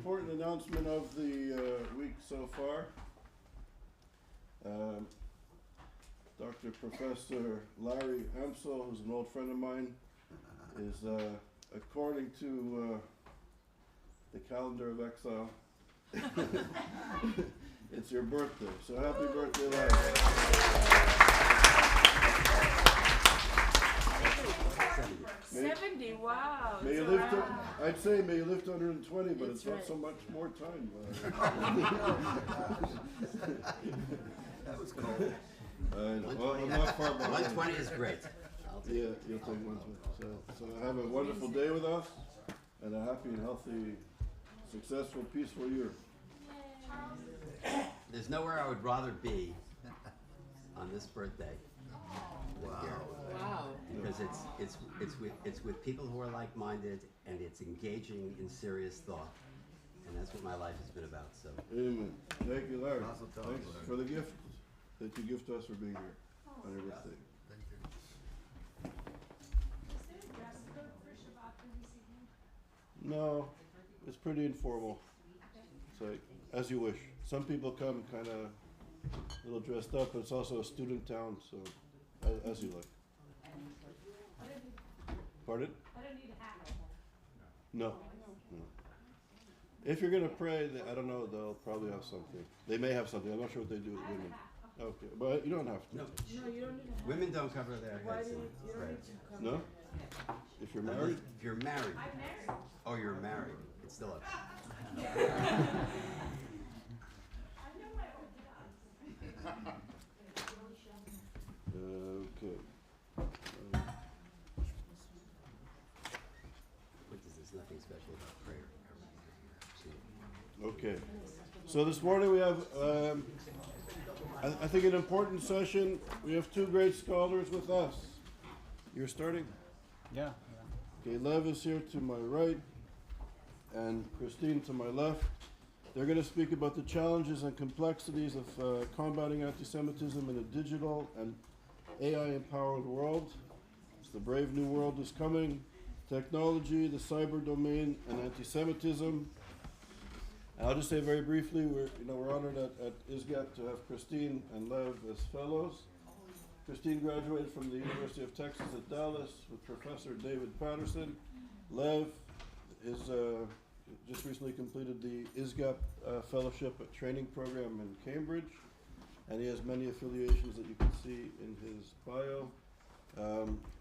important announcement of the week so far. Dr. Professor Larry Amsel, who's an old friend of mine, is, according to the calendar of exile, it's your birthday. So happy birthday, Larry. 70, wow. May you live to, I'd say may you live to 120, but it's not so much more time. That was cold. Well, I'm not far behind. 120 is great. Yeah, you'll take 120. So have a wonderful day with us, and a happy and healthy, successful, peaceful year. There's nowhere I would rather be on this birthday. Wow. Wow. Because it's with people who are like-minded, and it's engaging in serious thought, and that's what my life has been about. So. Amen. Thank you, Larry. Mazel tov, Thanks Larry. for the gift that you give to us for being here on your birthday. Thank you. Is there a dress code for Shabbat for this evening? No, it's pretty informal. It's like, as you wish. Some people come kind of a little dressed up, but it's also a student town, so as you like. Pardon? I don't need a hat. No. No. If you're gonna pray, I don't know. They'll probably have something. They may have something. I'm not sure what they do with women. Okay, but you don't have to. No, No, you don't need a women don't cover their Why heads. do you in don't prayer. need to come? No? If you're I married? believe if you're married, I'm married. oh, you're married, it's still up. I know my Orthodox. Okay. There's nothing special about prayer. Okay. So this morning we have, I think, an important session. We have two great scholars with us. You're starting? Yeah. Okay, Lev is here to my right, and Christine to my left. They're going to speak about the challenges and complexities of combating anti-Semitism in a digital and AI-empowered world. As the brave new world is coming, technology, the cyber domain, and anti-Semitism. And I'll just say very briefly, we're honored at ISGAP to have Christine and Lev as fellows. Christine graduated from the University of Texas at Dallas with Professor David Patterson. Lev is just recently completed the ISGAP fellowship training program in Cambridge, and he has many affiliations that you can see in his bio.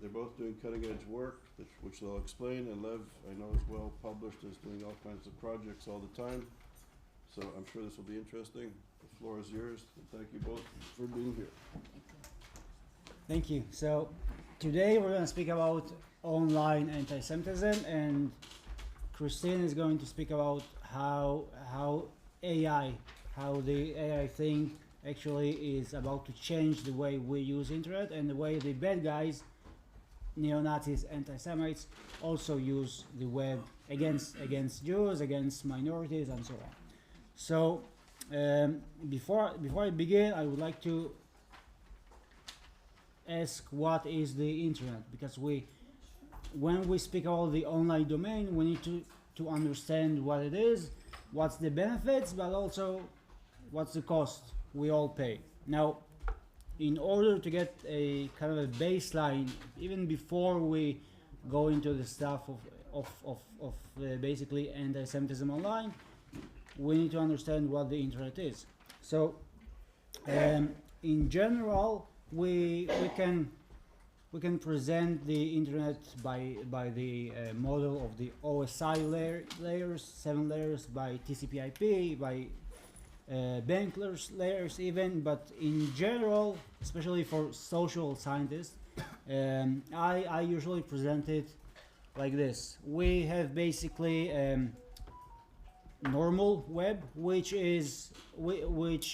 They're both doing cutting-edge work, which they'll explain, and Lev, I know, is well published, is doing all kinds of projects all the time. So I'm sure this will be interesting. The floor is yours, and thank you both for being here. Thank you. So today we're going to speak about online anti-Semitism, and Christine is going to speak about how the AI thing actually is about to change the way we use internet and the way the bad guys, neo-Nazis, anti-Semites, also use the web against Jews, against minorities, and so on. So before I begin, I would like to ask what is the internet, because when we speak about the online domain, we need to understand what it is, what's the benefits, but also what's the cost we all pay. Now, in order to get a kind of a baseline, even before we go into the stuff of basically anti-Semitism online, we need to understand what the internet is. So, in general, we can present the internet by the model of the OSI layers, 7 layers, by TCP/IP, by bank layers even, but in general, especially for social scientists, I usually present it like this. We have basically normal web, which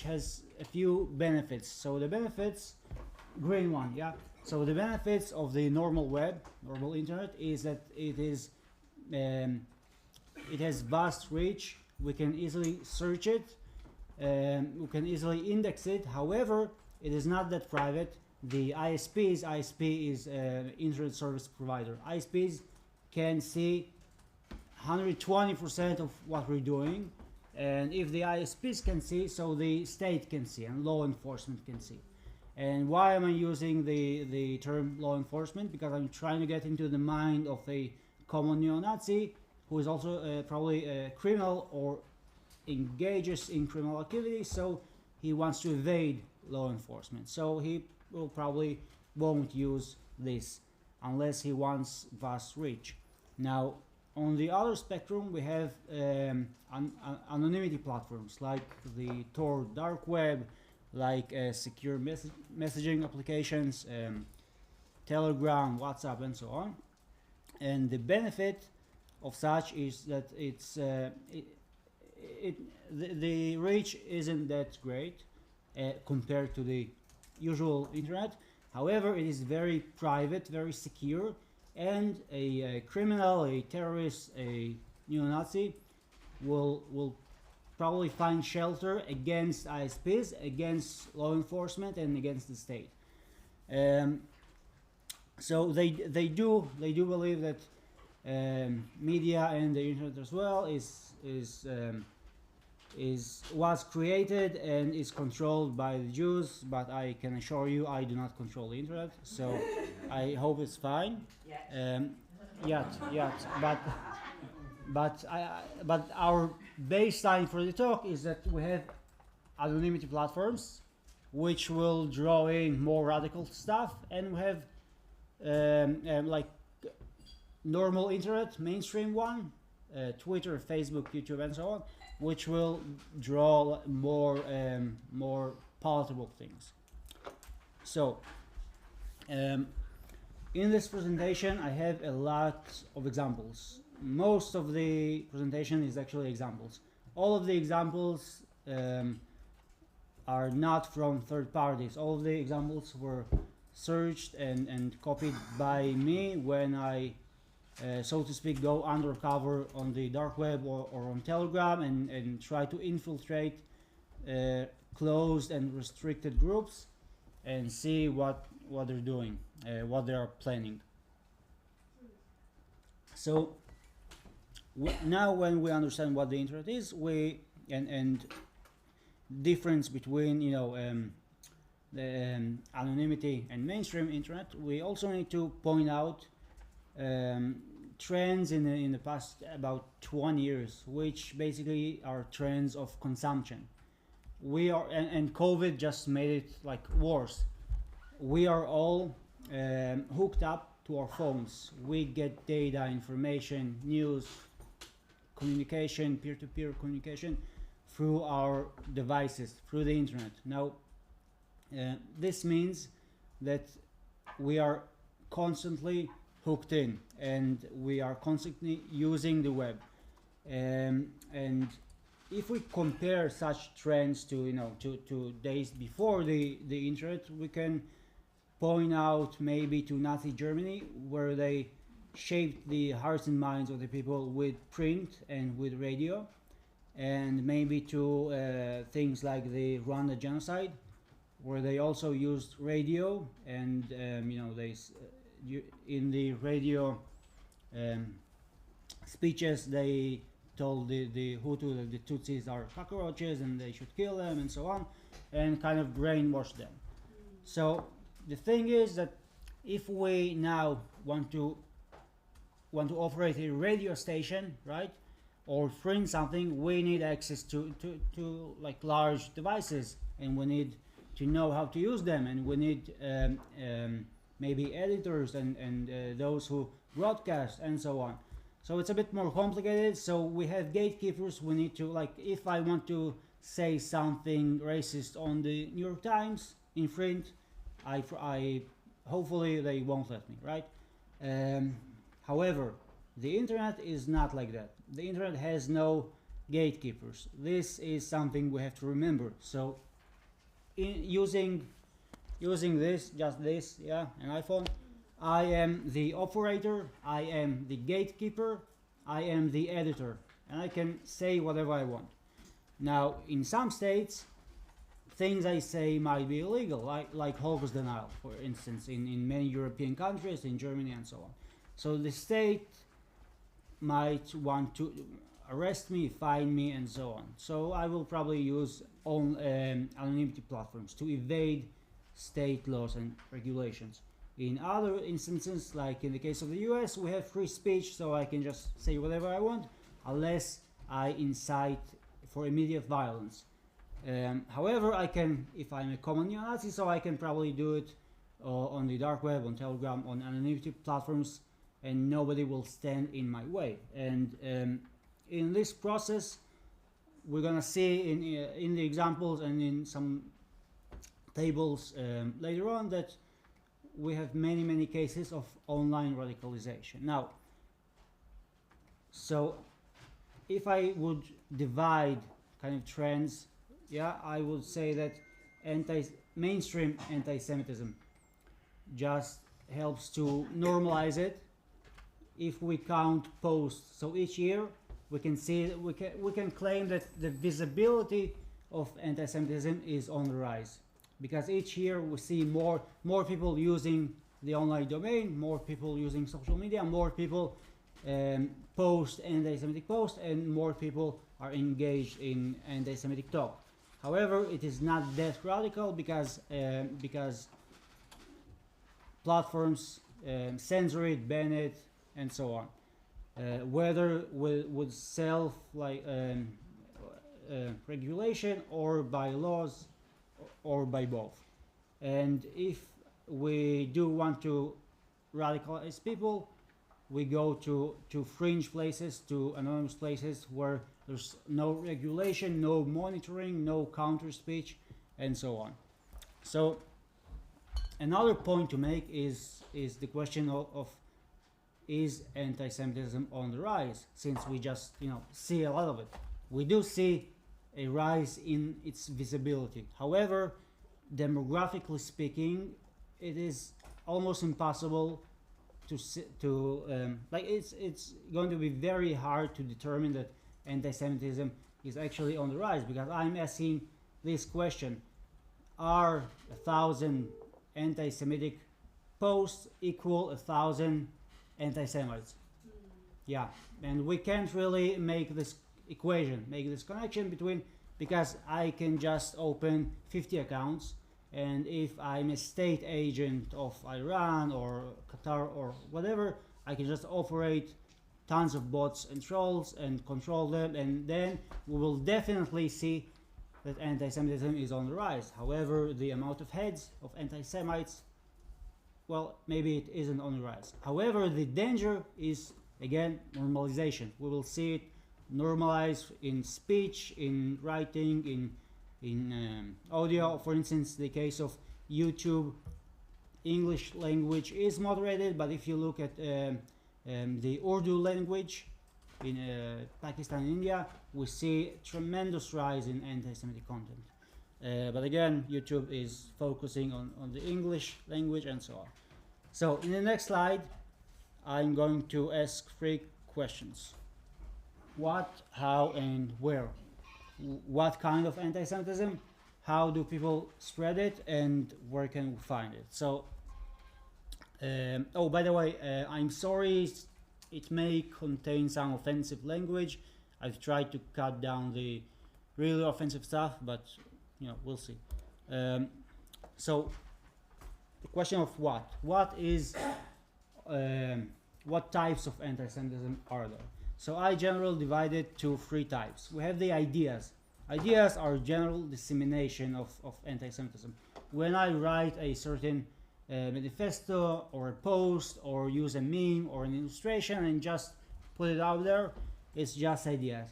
has a few benefits. So the benefits, green one, yeah. So the benefits of the normal web, normal internet, is that it has vast reach. We can easily search it. We can easily index it. However, it is not that private. The ISP is Internet Service Provider. ISPs can see 120% of what we're doing, and if the ISPs can see, so the state can see and law enforcement can see. And why am I using the term law enforcement? Because I'm trying to get into the mind of a common neo-Nazi who is also probably a criminal or engages in criminal activity, so he wants to evade law enforcement. So he will probably won't use this unless he wants vast reach. Now, on the other spectrum, we have anonymity platforms like the Tor dark web, like secure messaging applications, Telegram, WhatsApp, and so on. And the benefit of such is that the reach isn't that great compared to the usual internet. However, it is very private, very secure, and a criminal, a terrorist, a neo-Nazi will probably find shelter against ISPs, against law enforcement, and against the state. So they do believe that media and the internet as well was created and is controlled by the Jews, but I can assure you I do not control the internet, so I hope it's fine. Yet, but our baseline for the talk is that we have anonymity platforms which will draw in more radical stuff, and we have like normal internet, mainstream one, Twitter, Facebook, YouTube, and so on, which will draw more palatable things. So, in this presentation, I have a lot of examples. Most of the presentation is actually examples. All of the examples are not from third parties. All of the examples were searched and copied by me when I so to speak, go undercover on the dark web or on Telegram and try to infiltrate closed and restricted groups and see what they're doing, what they are planning. So now when we understand what the internet is, and difference between the anonymity and mainstream internet, we also need to point out trends in the past about 20 years, which basically are trends of consumption. We are, and COVID just made it like worse. We are all hooked up to our phones. We get data, information, news, communication, peer-to-peer communication through our devices, through the internet. Now, this means that we are constantly hooked in, and we are constantly using the web. And if we compare such trends to to days before the internet, we can point out maybe to Nazi Germany, where they shaped the hearts and minds of the people with print and with radio, and maybe to things like the Rwanda genocide, where they also used radio, and in the radio speeches they told the Hutu that the Tutsis are cockroaches and they should kill them and so on, and kind of brainwashed them. So the thing is that if we now want to operate a radio station, right, or print something, we need access to like large devices, and we need to know how to use them, and we need maybe editors and those who broadcast and so on. So it's a bit more complicated. So we have gatekeepers. We need to, like, if I want to say something racist on the New York Times in print, I hopefully they won't let me, right? However, the internet is not like that. The internet has no gatekeepers. This is something we have to remember. So in using this, just this, yeah, an iPhone, I am the operator, I am the gatekeeper, I am the editor, and I can say whatever I want. Now, in some states, things I say might be illegal, like Holocaust denial, for instance, in many European countries, in Germany and so on. So the state might want to arrest me, fine me, and so on. So I will probably use anonymity platforms to evade state laws and regulations. In other instances, like in the case of the US, we have free speech, so I can just say whatever I want, unless I incite for immediate violence. However, I can, if I'm a common neo-Nazi, so I can probably do it on the dark web, on Telegram, on anonymity platforms, and nobody will stand in my way. And in this process, we're gonna see in the examples and in some tables later on that we have many cases of online radicalization. Now, so if I would divide kind of trends, yeah, I would say that mainstream anti-Semitism just helps to normalize it. If we count posts, so each year we can see that we can claim that the visibility of anti-Semitism is on the rise, because each year we see more people using the online domain, more people using social media, more people post anti-Semitic posts, and more people are engaged in anti-Semitic talk. However, it is not that radical because platforms censor it, ban it, and so on. Whether with self regulation or by laws or by both. And if we do want to radicalize people, we go to fringe places, to anonymous places where there's no regulation, no monitoring, no counter speech, and so on. So another point to make is the question of is anti-Semitism on the rise, since we just see a lot of it. We do see a rise in its visibility. However, demographically speaking, it is almost impossible it's going to be very hard to determine that anti-Semitism is actually on the rise, because I'm asking this question: are 1,000 anti-Semitic posts equal 1,000 anti-Semites? Yeah, and we can't really make this equation, make this connection between, because I can just open 50 accounts, and if I'm a state agent of Iran or Qatar or whatever, I can just operate tons of bots and trolls and control them, and then we will definitely see that anti-Semitism is on the rise. However, the amount of heads of anti-Semites, well, maybe it isn't on the rise. However, the danger is, again, normalization. We will see it normalized in speech, in writing, in audio. For instance, the case of YouTube, English language is moderated, but if you look at the Urdu language in Pakistan and India, we see tremendous rise in anti-Semitic content. But again, YouTube is focusing on the English language and so on. So in the next slide, I'm going to ask 3 questions. What, how, and where? What kind of anti-Semitism? How do people spread it? And where can we find it? So, oh, by the way, I'm sorry, it may contain some offensive language. I've tried to cut down the really offensive stuff, but we'll see. So the question of what types of anti-Semitism are there? So I generally divide it to 3 types. We have the ideas. Ideas are general dissemination of anti-Semitism. When I write a certain manifesto or a post or use a meme or an illustration and just put it out there, it's just ideas.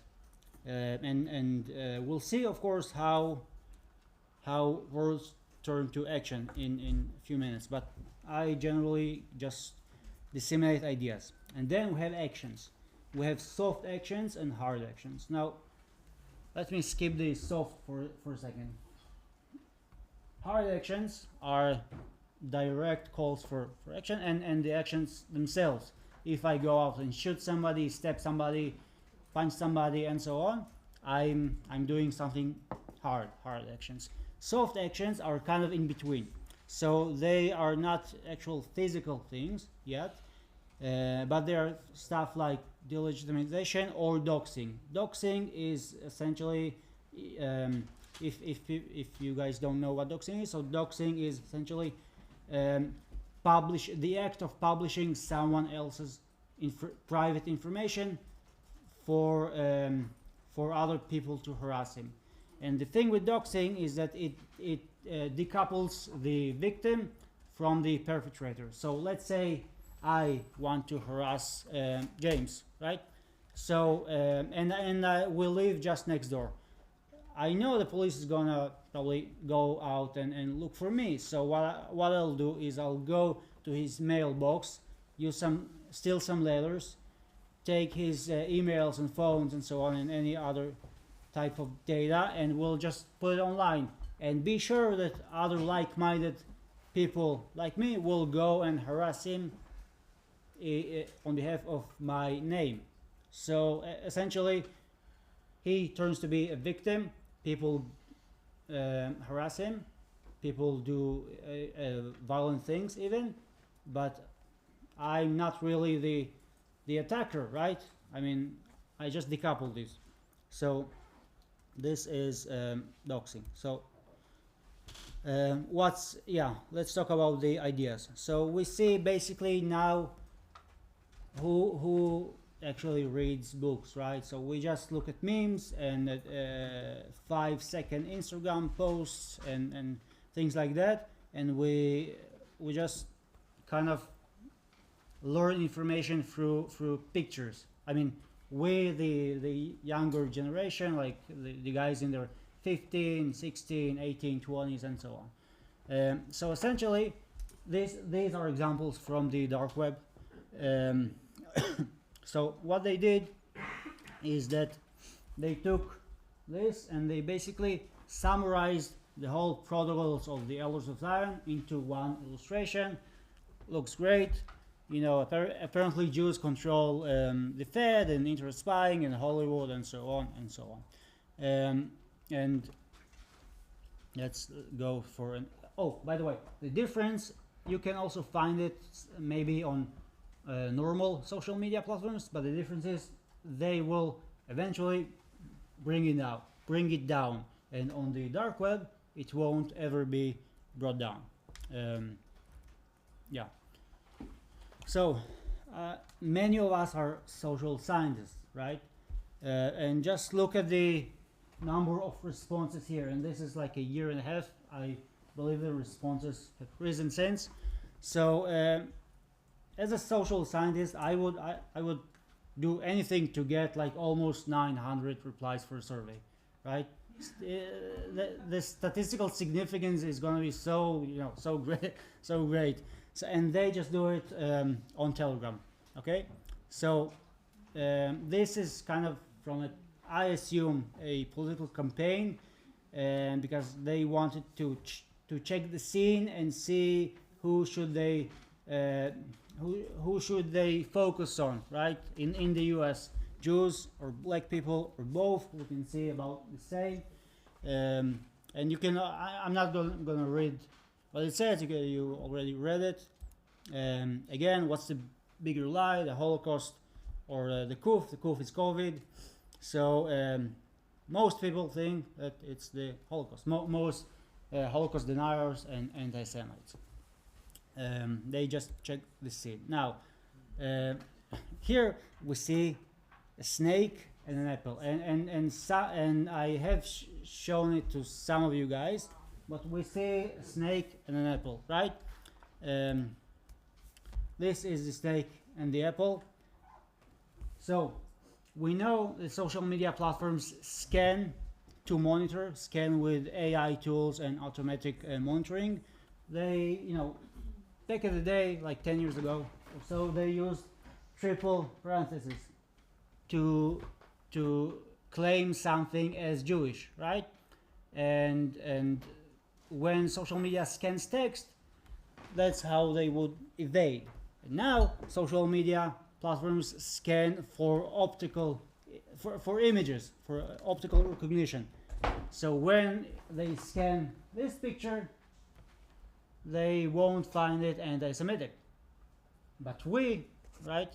And we'll see, of course, how words turn to action in a few minutes. But I generally just disseminate ideas. And then we have actions. We have soft actions and hard actions. Now, let me skip the soft for a second. Hard actions are direct calls for action, and the actions themselves. If I go out and shoot somebody, stab somebody, punch somebody, and so on, I'm doing something hard actions. Soft actions are kind of in between. So they are not actual physical things yet, but they are stuff like delegitimization or doxing. Doxing is essentially, if you guys don't know what doxing is, so doxing is essentially the act of publishing someone else's private information for other people to harass him. And the thing with doxing is that it decouples the victim from the perpetrator. So let's say I want to harass James, right? So and we live just next door. I know the police is gonna probably go out and look for me. So what I'll do is I'll go to his mailbox, steal some letters, take his emails and phones and so on, and any other type of data, and we'll just put it online. And be sure that other like-minded people like me will go and harass him on behalf of my name. So essentially, he turns to be a victim. People harass him. People do violent things even, but I'm not really the attacker, right? I mean, I just decouple this. So this is doxing. So let's talk about the ideas. So we see basically now who actually reads books, right? So we just look at memes and 5-second Instagram posts and things like that, and we just kind of learn information through pictures. I mean, we the younger generation, like the guys in their 15, 16, 18, 20s and so on. So essentially these are examples from the dark web. So what they did is that they took this and they basically summarized the whole protocols of the Elders of Zion into one illustration. Looks great. You know, apparently Jews control the Fed and internet spying and Hollywood and so on and so on. And let's go for an... Oh, by the way, the difference, you can also find it maybe on normal social media platforms, but the difference is they will eventually bring it down, and on the dark web it won't ever be brought down. Yeah. So many of us are social scientists, right? And just look at the number of responses here, and this is like a year and a half. I believe the responses have risen since. So as a social scientist, I would do anything to get like almost 900 replies for a survey, right? The statistical significance is going to be so great. So, and they just do it on Telegram. Okay, so this is kind of from I assume a political campaign, and because they wanted to check the scene and see who should they focus on, right? In the U.S., Jews or black people or both. We can see about the same. And you can. I'm not gonna read what it says. You already read it. Again, what's the bigger lie? The Holocaust or the Kuf? The Kuf is COVID. So most people think that it's the Holocaust. Most Holocaust deniers and anti-Semites. They just check the scene. Now, here we see a snake and an apple, and I have shown it to some of you guys, but we see a snake and an apple, right? This is the snake and the apple. So we know the social media platforms scan to monitor, scan with AI tools and automatic monitoring. They, back in the day, like 10 years ago or so, they used triple parentheses to claim something as Jewish, right? And when social media scans text, that's how they would evade. And now social media platforms scan for for images, for optical recognition. So when they scan this picture, they won't find it anti-Semitic. But we, right?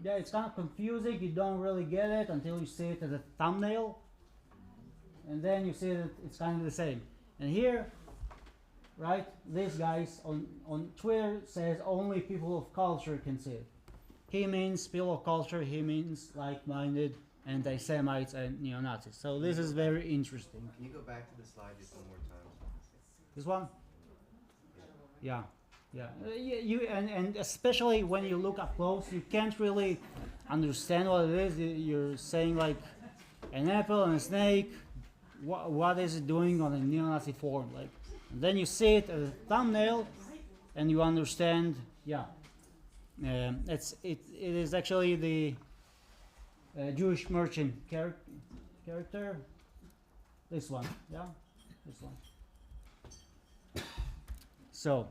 Yeah, it's kind of confusing. You don't really get it until you see it as a thumbnail, and then you see that it's kind of the same. And here, right, this guys on Twitter says only people of culture can see it. He means people of culture. He means like-minded anti-Semites and neo-Nazis. So this is very interesting. Can you go back to the slide just one more time? This one? Yeah, yeah. You and especially when you look up close, you can't really understand what it is. You're saying like an apple and a snake. What is it doing on a neo-Nazi form? Like, and then you see it as a thumbnail, and you understand. Yeah, it is actually the Jewish merchant character. This one, yeah, this one. So,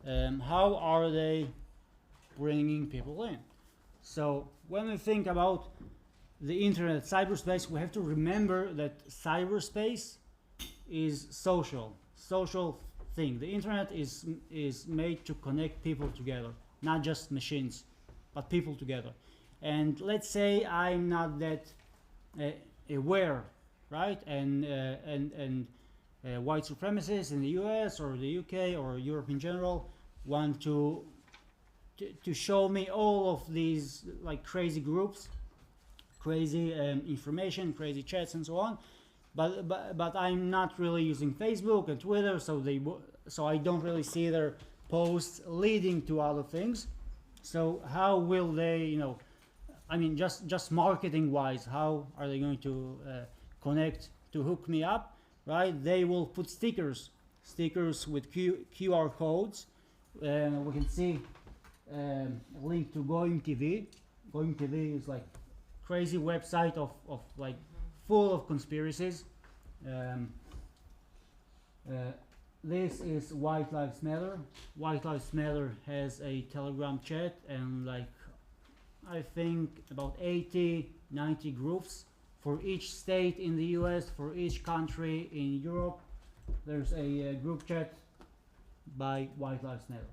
how are they bringing people in? So, when we think about the internet, cyberspace, we have to remember that cyberspace is social thing. The internet is made to connect people together, not just machines, but people together. And let's say I'm not that aware, right? And white supremacists in the US or the UK or Europe in general want to show me all of these like crazy groups, crazy information, crazy chats and so on, but I'm not really using Facebook and Twitter, so I don't really see their posts leading to other things. So how will they, I mean, just marketing wise, how are they going to connect to hook me up? Right, they will put stickers with QR codes. We can see a link to Going TV. Going TV is like crazy website of like full of conspiracies. This is White Lives Matter. White Lives Matter has a Telegram chat and like I think about 80-90 groups. For each state in the US, for each country in Europe, there's a group chat by White Lives Matter.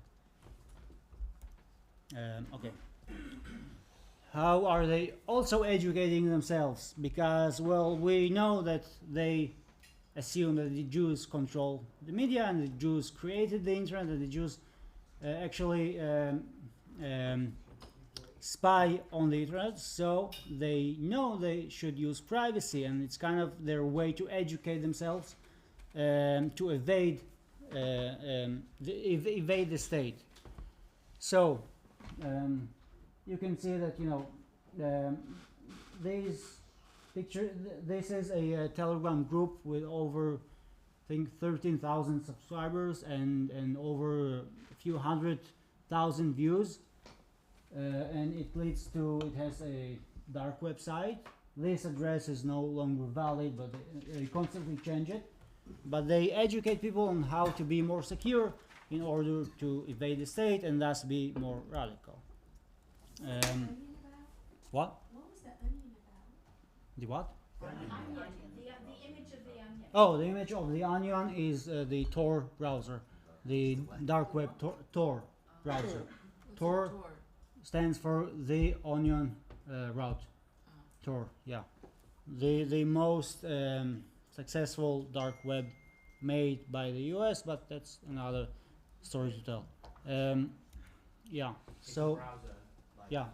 Okay. How are they also educating themselves? Because, well, we know that they assume that the Jews control the media and the Jews created the internet and the Jews actually spy on the internet, so they know they should use privacy, and it's kind of their way to educate themselves, to evade the state. So you can see that this is a Telegram group with over I think 13,000 subscribers and over a few 100,000 views. And it has a dark website. This address is no longer valid, but they constantly change it. But they educate people on how to be more secure in order to evade the state and thus be more radical. Onion about? What? What was the onion about? The what? The onion. The image of the onion. Oh, the image of the onion is the Tor browser, the dark web Tor browser. Tor stands for the onion route. Tor, yeah. The most successful dark web made by the US, but that's another story to tell. Yeah, It's so a browser, like, yeah.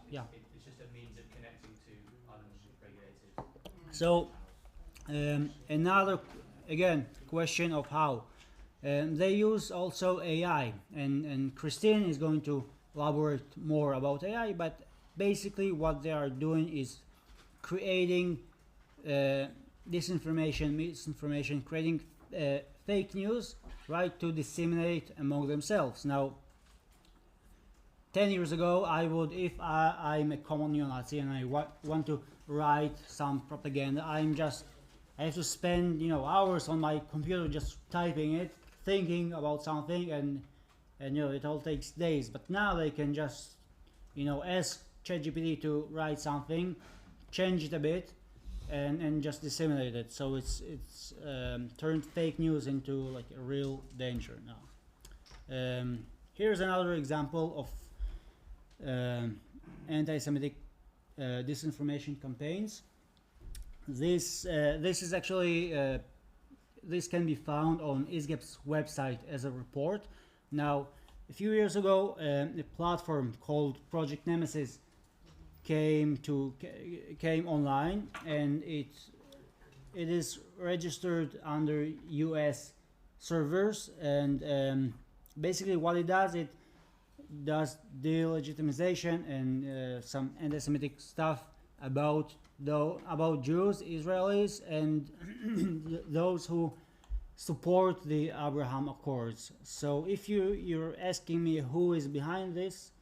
It's just a means of connecting to unregulated. So another again question of how they use also AI, and Christine is going to elaborate more about AI, but basically what they are doing is creating disinformation, misinformation, creating fake news, right, to disseminate among themselves. Now, 10 years ago, I would, if I'm a common neo-Nazi and I want to write some propaganda, I have to spend hours on my computer just typing it, thinking about something, and it all takes days. But now they can just ask ChatGPT to write something, change it a bit, and just disseminate it. So it's turned fake news into like a real danger now. Here's another example of anti-Semitic disinformation campaigns. This is actually this can be found on ISGAP's website as a report. Now, a few years ago, a platform called Project Nemesis came online, and it is registered under US servers, and basically what it does delegitimization and some anti-Semitic stuff about Jews, Israelis, and those who support the Abraham Accords. So if you're asking me who is behind this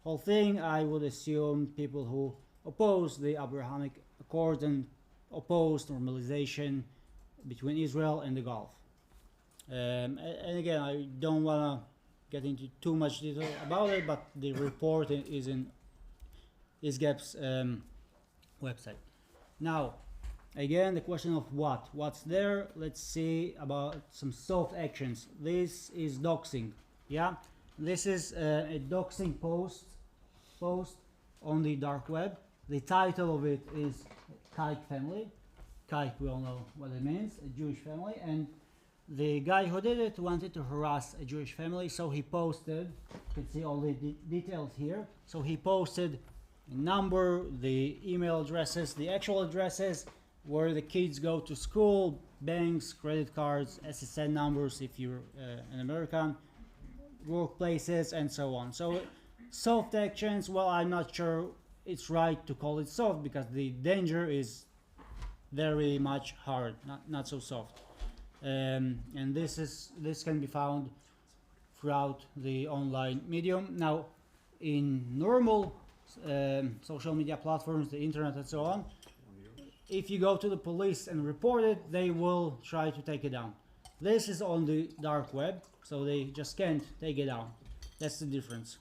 whole thing, I would assume people who oppose the Abrahamic Accords and oppose normalization between Israel and the Gulf. And again, I don't want to get into too much detail about it, but the report is in ISGAP's website. Now, again, the question of what's there. Let's see about some soft actions. This is doxing. Yeah, this is a doxing post on the dark web. The title of it is Kike family. Kike, we all know what it means, a Jewish family, and the guy who did it wanted to harass a Jewish family, so he posted, you can see all the details here, so he posted a number, the email addresses, the actual addresses, where the kids go to school, banks, credit cards, SSN numbers if you're an American, workplaces, and so on. So soft actions, well, I'm not sure it's right to call it soft, because the danger is very much hard, not so soft. And this can be found throughout the online medium. Now, in normal social media platforms, the internet and so on, if you go to the police and report it, they will try to take it down. This is on the dark web, so they just can't take it down. That's the difference.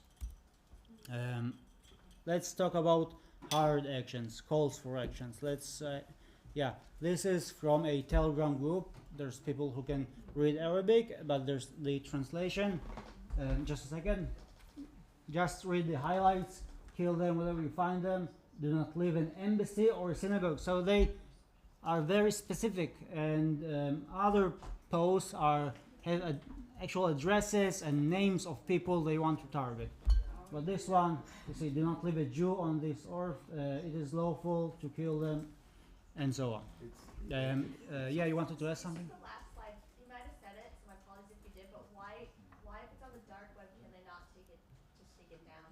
Let's talk about hard actions, calls for actions. This is from a Telegram group. There's people who can read Arabic, but there's the translation. Just a second. Just read the highlights. Kill them wherever you find them. Do not leave an embassy or a synagogue. So they are very specific, and other posts have actual addresses and names of people they want to target. But this one, you see, do not leave a Jew on this earth. It is lawful to kill them, and so on. Yeah, you wanted to ask something? The last slide, you might have said it, so my apologies if you did, but why if it's on the dark web can they not take it down?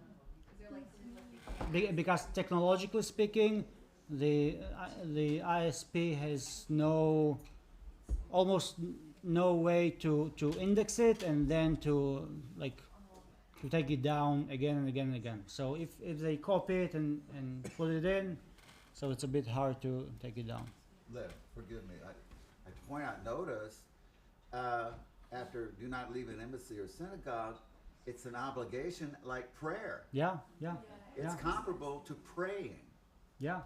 Is there like something Because technologically speaking, the ISP has almost no way to index it and then to take it down again and again and again. So if they copy it and put it in, so it's a bit hard to take it down. Forgive me. I point out, notice after do not leave an embassy or synagogue, it's an obligation like prayer. Yeah. It's comparable to praying. Yeah.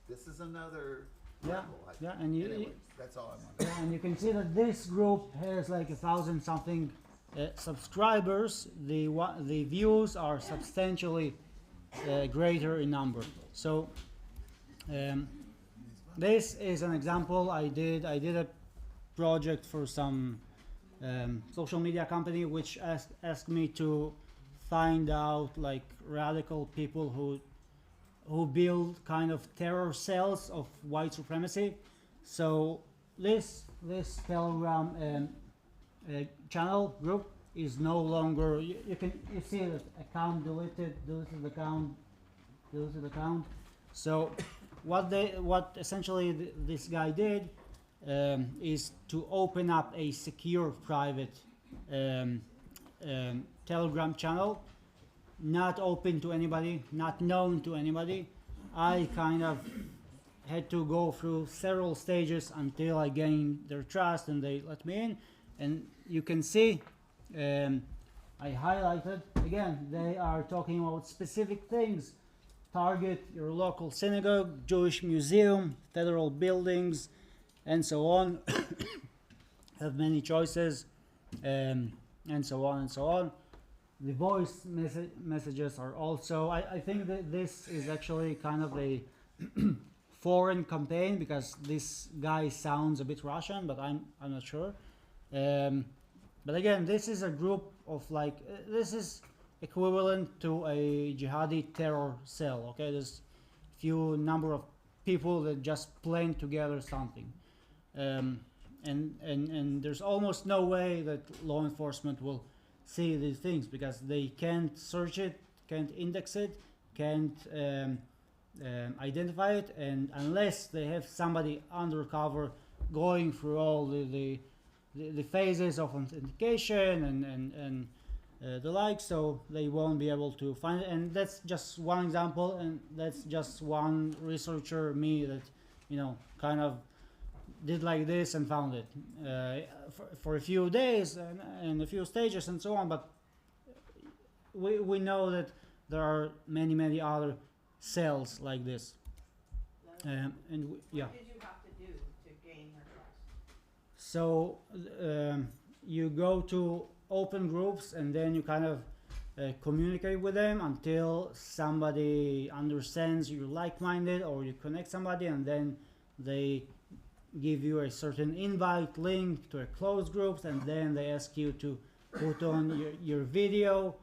This is another Yeah. level. And Anyways, that's all I wanted. and you can see that this group has like 1,000 something subscribers. The views are substantially greater in number. So this is an example. I did a project for some social media company which asked me to find out like radical people who build kind of terror cells of white supremacy. So this Telegram channel group is no longer. You see that account deleted account. So what essentially this guy did is to open up a secure private Telegram channel, not open to anybody, not known to anybody. I kind of had to go through several stages until I gained their trust and they let me in. And you can see I highlighted again, they are talking about specific things. Target your local synagogue, Jewish museum, federal buildings, and so on. Have many choices, and so on and so on. the voice messages are also. I think that this is actually kind of a foreign campaign because this guy sounds a bit Russian, but I'm not sure. But again, this is a group of like this is equivalent to a jihadi terror cell. Okay, there's few number of people that just plan together something, and there's almost no way that law enforcement will see these things because they can't search it, can't index it, can't identify it, and unless they have somebody undercover going through all the phases of authentication and the like, so they won't be able to find it. And that's just one example, and that's just one researcher, me, that kind of did like this and found it for a few days and a few stages and so on. But we know that there are many other cells like this, yeah. What did you have to do to gain her trust? So you go to open groups and then you kind of communicate with them until somebody understands you're like-minded, or you connect somebody and then they give you a certain invite link to a closed groups, and then they ask you to put on your video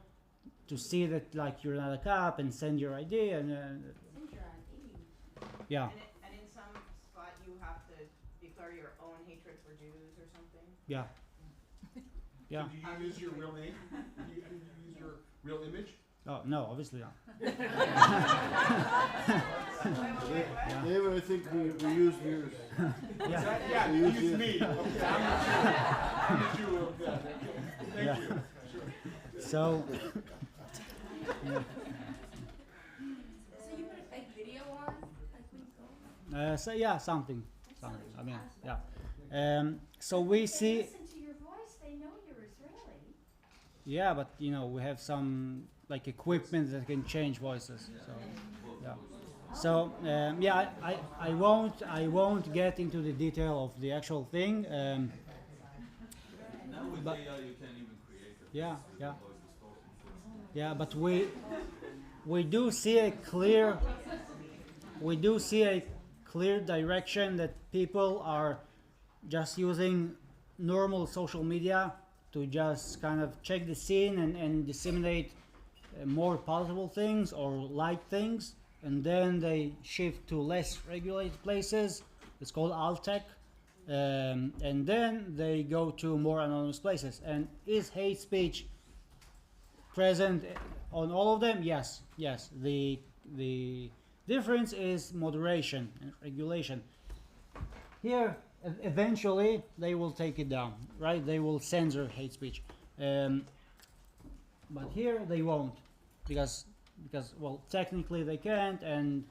to see that like you're not a cop and send your ID and yeah. And in some spot you have to declare your own hatred for Jews or something? Yeah. Yeah. So do you use your real name? Do you use your real image? Oh no, obviously not. Wait, David, I think we used yours. Yeah. Yeah, We you use use it. me. Okay, I'm the Jew of that. Okay. Thank Yeah. you. Sure. So So yeah. you put a fake video on? Like we So yeah, something. I mean, yeah. So we see. listen to your voice, they know you're Israeli. Yeah, but we have some like equipment that can change voices. So yeah. So yeah, I won't get into the detail of the actual thing. Now with But- AI you can even create a Yeah, yeah. voice distortion. Yeah, but we do see a clear direction that people are just using normal social media to just kind of check the scene and disseminate more palatable things or like things, and then they shift to less regulated places. It's called alt-tech, and then they go to more anonymous places. And is hate speech present on all of them? Yes. The difference is moderation and regulation. Here, eventually, they will take it down, right? They will censor hate speech, but here they won't, because well, technically they can't, and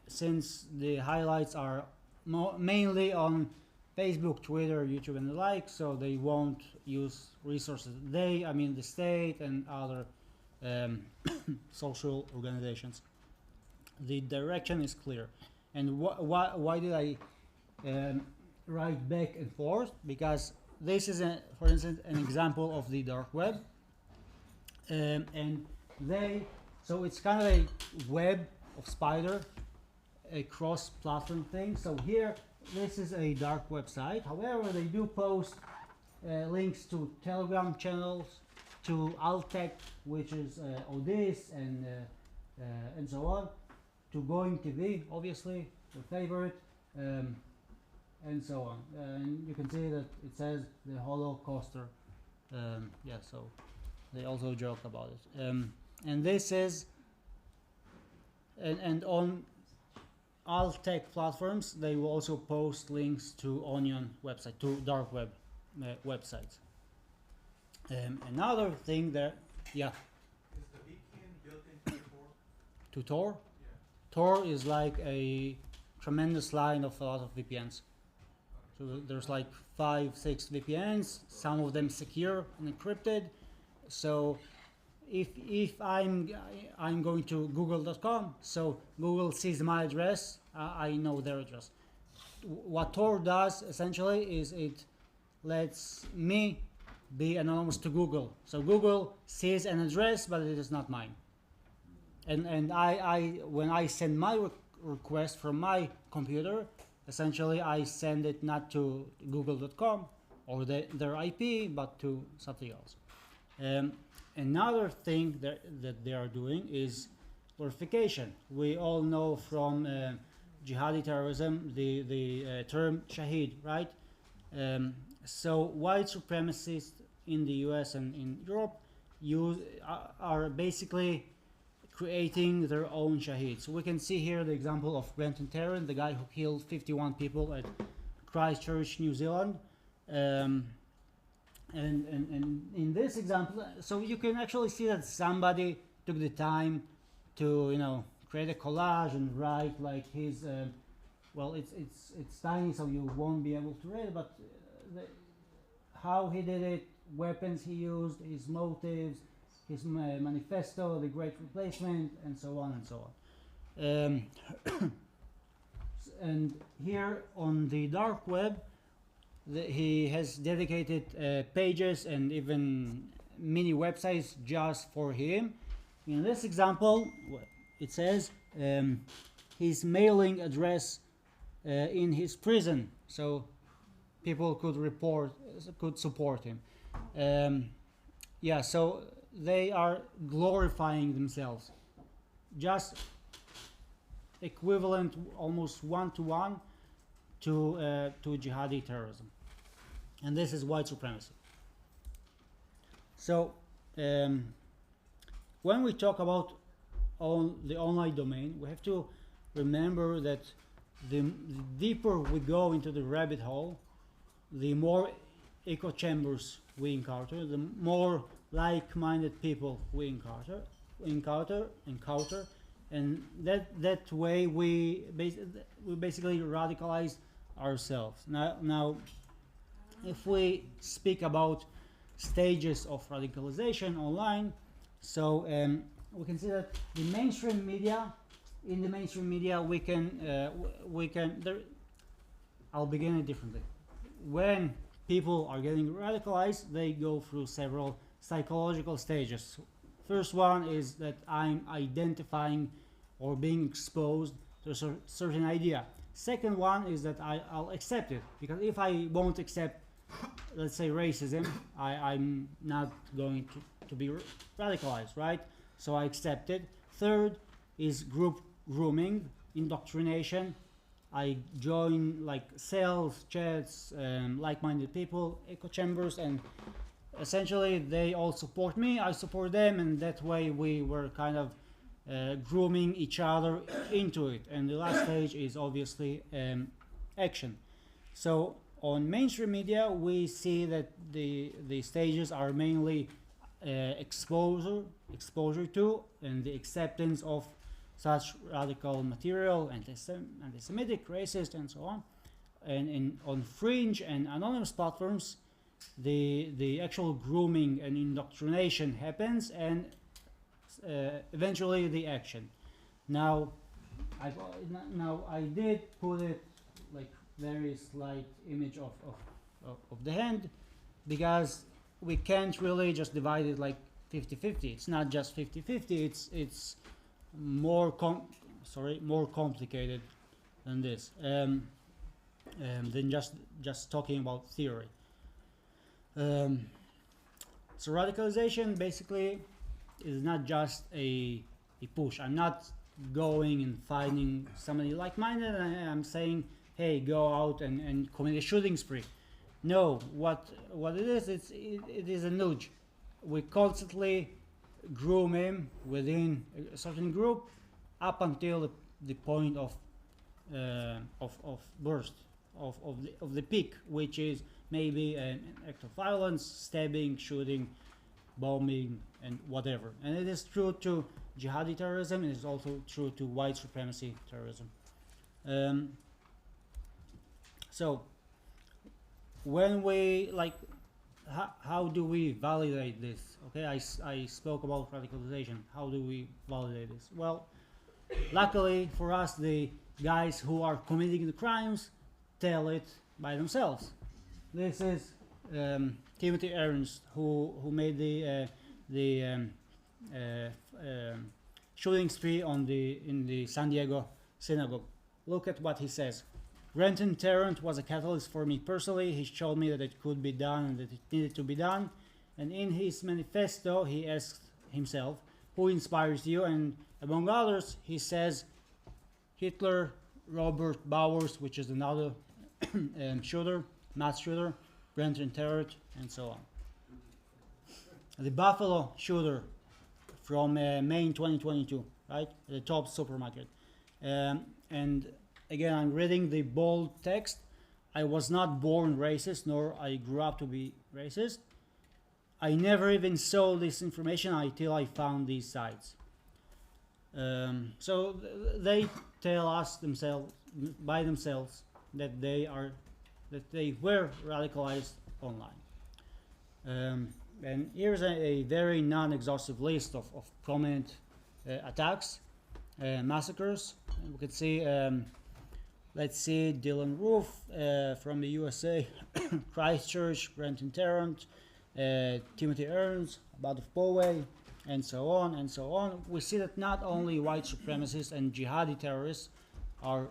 since the highlights are mainly on Facebook, Twitter, YouTube, and the like, so they won't use resources. I mean the state and other social organizations. The direction is clear. And why did I write back and forth? Because this is, for instance, an example of the dark web. And so it's kind of a web of spider, a cross-platform thing. So here, this is a dark website. However, they do post links to Telegram channels, to alt-tech, which is Odis and so on, to Going TV, obviously, the favorite, and so on. And you can see that it says the Holocauster. Yeah, so they also joke about it. And this is, and on alt-tech platforms, they will also post links to Onion website, to dark web websites. Another thing that, yeah. Is the VPN built into Tor? To Tor? Yeah. Tor is like a tremendous line of a lot of VPNs. So there's like 5-6 VPNs, some of them secure and encrypted. So if I'm going to google.com, so Google sees my address, I know their address. What Tor does essentially is it lets me be anonymous to Google. So Google sees an address, but it is not mine. And I when I send my request from my computer, essentially I send it not to google.com or their IP, but to something else. Another thing that they are doing is glorification. We all know from jihadi terrorism the term shaheed, right? So white supremacists in the US and in Europe are basically creating their own shaheeds. So we can see here the example of Brenton Tarrant, the guy who killed 51 people at Christchurch, New Zealand. And in this example, so you can actually see that somebody took the time to, you know, create a collage and write like his, well, it's tiny, so you won't be able to read it, but how he did it, weapons he used, his motives, his manifesto, the Great Replacement, and so on and so on. And here on the dark web, he has dedicated pages and even mini websites just for him. In this example, it says his mailing address in his prison, so people could support him. Yeah, so they are glorifying themselves, just equivalent almost one-to-one to jihadi terrorism, and this is white supremacy. So when we talk about the online domain, we have to remember that the deeper we go into the rabbit hole, the more echo chambers we encounter, the more like-minded people we encounter, and that way we basically radicalize ourselves. Now, if we speak about stages of radicalization online, so we can see that the mainstream media. In the mainstream media, we can I'll begin it differently. When people are getting radicalized, they go through several psychological stages. First one is that I'm identifying or being exposed to a certain idea. Second one is that I'll accept it, because if I won't accept, let's say, racism, I'm not going to be radicalized, right? So I accept it. Third is group grooming, indoctrination. I join like cells, chats, like-minded people, echo chambers, and essentially they all support me, I support them, and that way we were kind of grooming each other into it. And the last stage is obviously action. So on mainstream media, we see that the stages are mainly exposure to and the acceptance of such radical material, anti-Semitic, racist, and so on. And on fringe and anonymous platforms, the actual grooming and indoctrination happens, and eventually the action. Now I did put it like very slight image of the hand, because we can't really just divide it like 50-50. It's not just 50-50. It's more complicated than this, than just talking about theory. So radicalization basically is not just a push. I'm not going and finding somebody like-minded and I'm saying, hey, go out and commit a shooting spree. No, what it is, it is a nudge. We constantly groom him within a certain group up until the point of burst of the peak, which is maybe an act of violence, stabbing, shooting, bombing, and whatever. And it is true to jihadi terrorism. It is also true to white supremacy terrorism. So when we how do we validate this? Okay, I spoke about radicalization. How do we validate this? Well, luckily for us, the guys who are committing the crimes tell it by themselves. This is Timothy Ernst, who made the shooting spree in the San Diego synagogue. Look at what he says. Renton Tarrant was a catalyst for me personally. He showed me that it could be done and that it needed to be done. And in his manifesto, he asked himself, who inspires you? And among others, he says Hitler, Robert Bowers, which is another shooter, mass shooter, Renton Tarrant, and so on. The Buffalo shooter from May 2022, right? The top supermarket. And again, I'm reading the bold text. I was not born racist, nor I grew up to be racist. I never even saw this information until I found these sites. So they tell us by themselves that they were radicalized online. And here's a very non-exhaustive list of prominent attacks, massacres. And we could see, let's see, Dylan Roof from the USA, Christchurch, Renton Tarrant, Timothy Ernst, Bad of Poway, and so on and so on. We see that not only white supremacists and jihadi terrorists are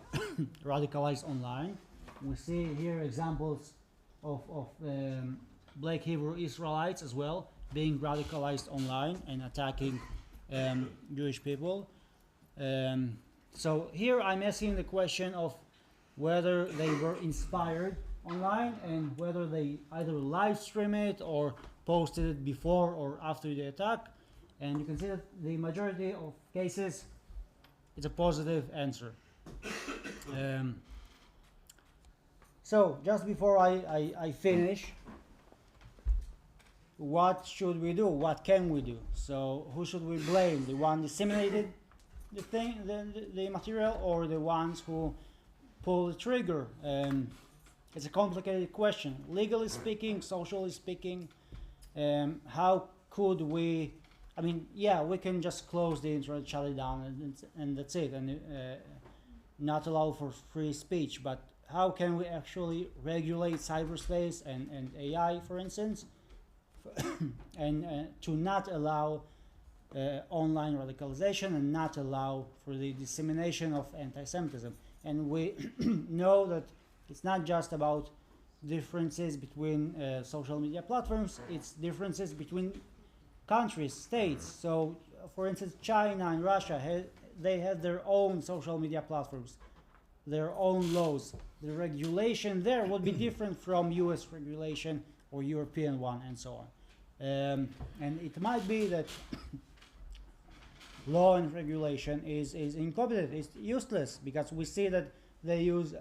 radicalized online. We see here examples of Black Hebrew Israelites as well being radicalized online and attacking Jewish people. So here I'm asking the question of whether they were inspired online and whether they either live stream it or posted it before or after the attack. And you can see that the majority of cases it's a positive answer. So just before I finish, what should we do? What can we do? So who should we blame? The one disseminated the thing, the material, or the ones who pull the trigger? It's a complicated question. Legally speaking, socially speaking, how could we? I mean, yeah, we can just close the internet, shut it down, and that's it, and not allow for free speech. But how can we actually regulate cyberspace and AI, for instance, and to not allow online radicalization and not allow for the dissemination of anti-Semitism? And we know that it's not just about differences between social media platforms, it's differences between countries, states. So, for instance, China and Russia, they have their own social media platforms, their own laws. The regulation there would be different from US regulation or European one, and so on. And it might be that law and regulation is incompetent, it's useless, because we see that they use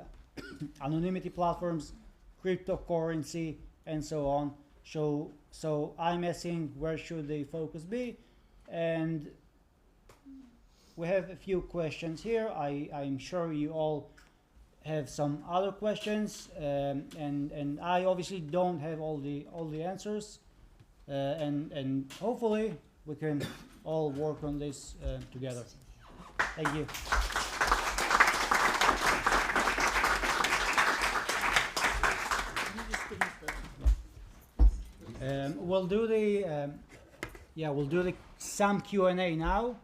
anonymity platforms, cryptocurrency, and so on. So I'm asking, where should the focus be? And we have a few questions here. I'm sure you all have some other questions, and I obviously don't have all the answers, and hopefully we can all work on this together. Thank you. We'll do the some Q&A now,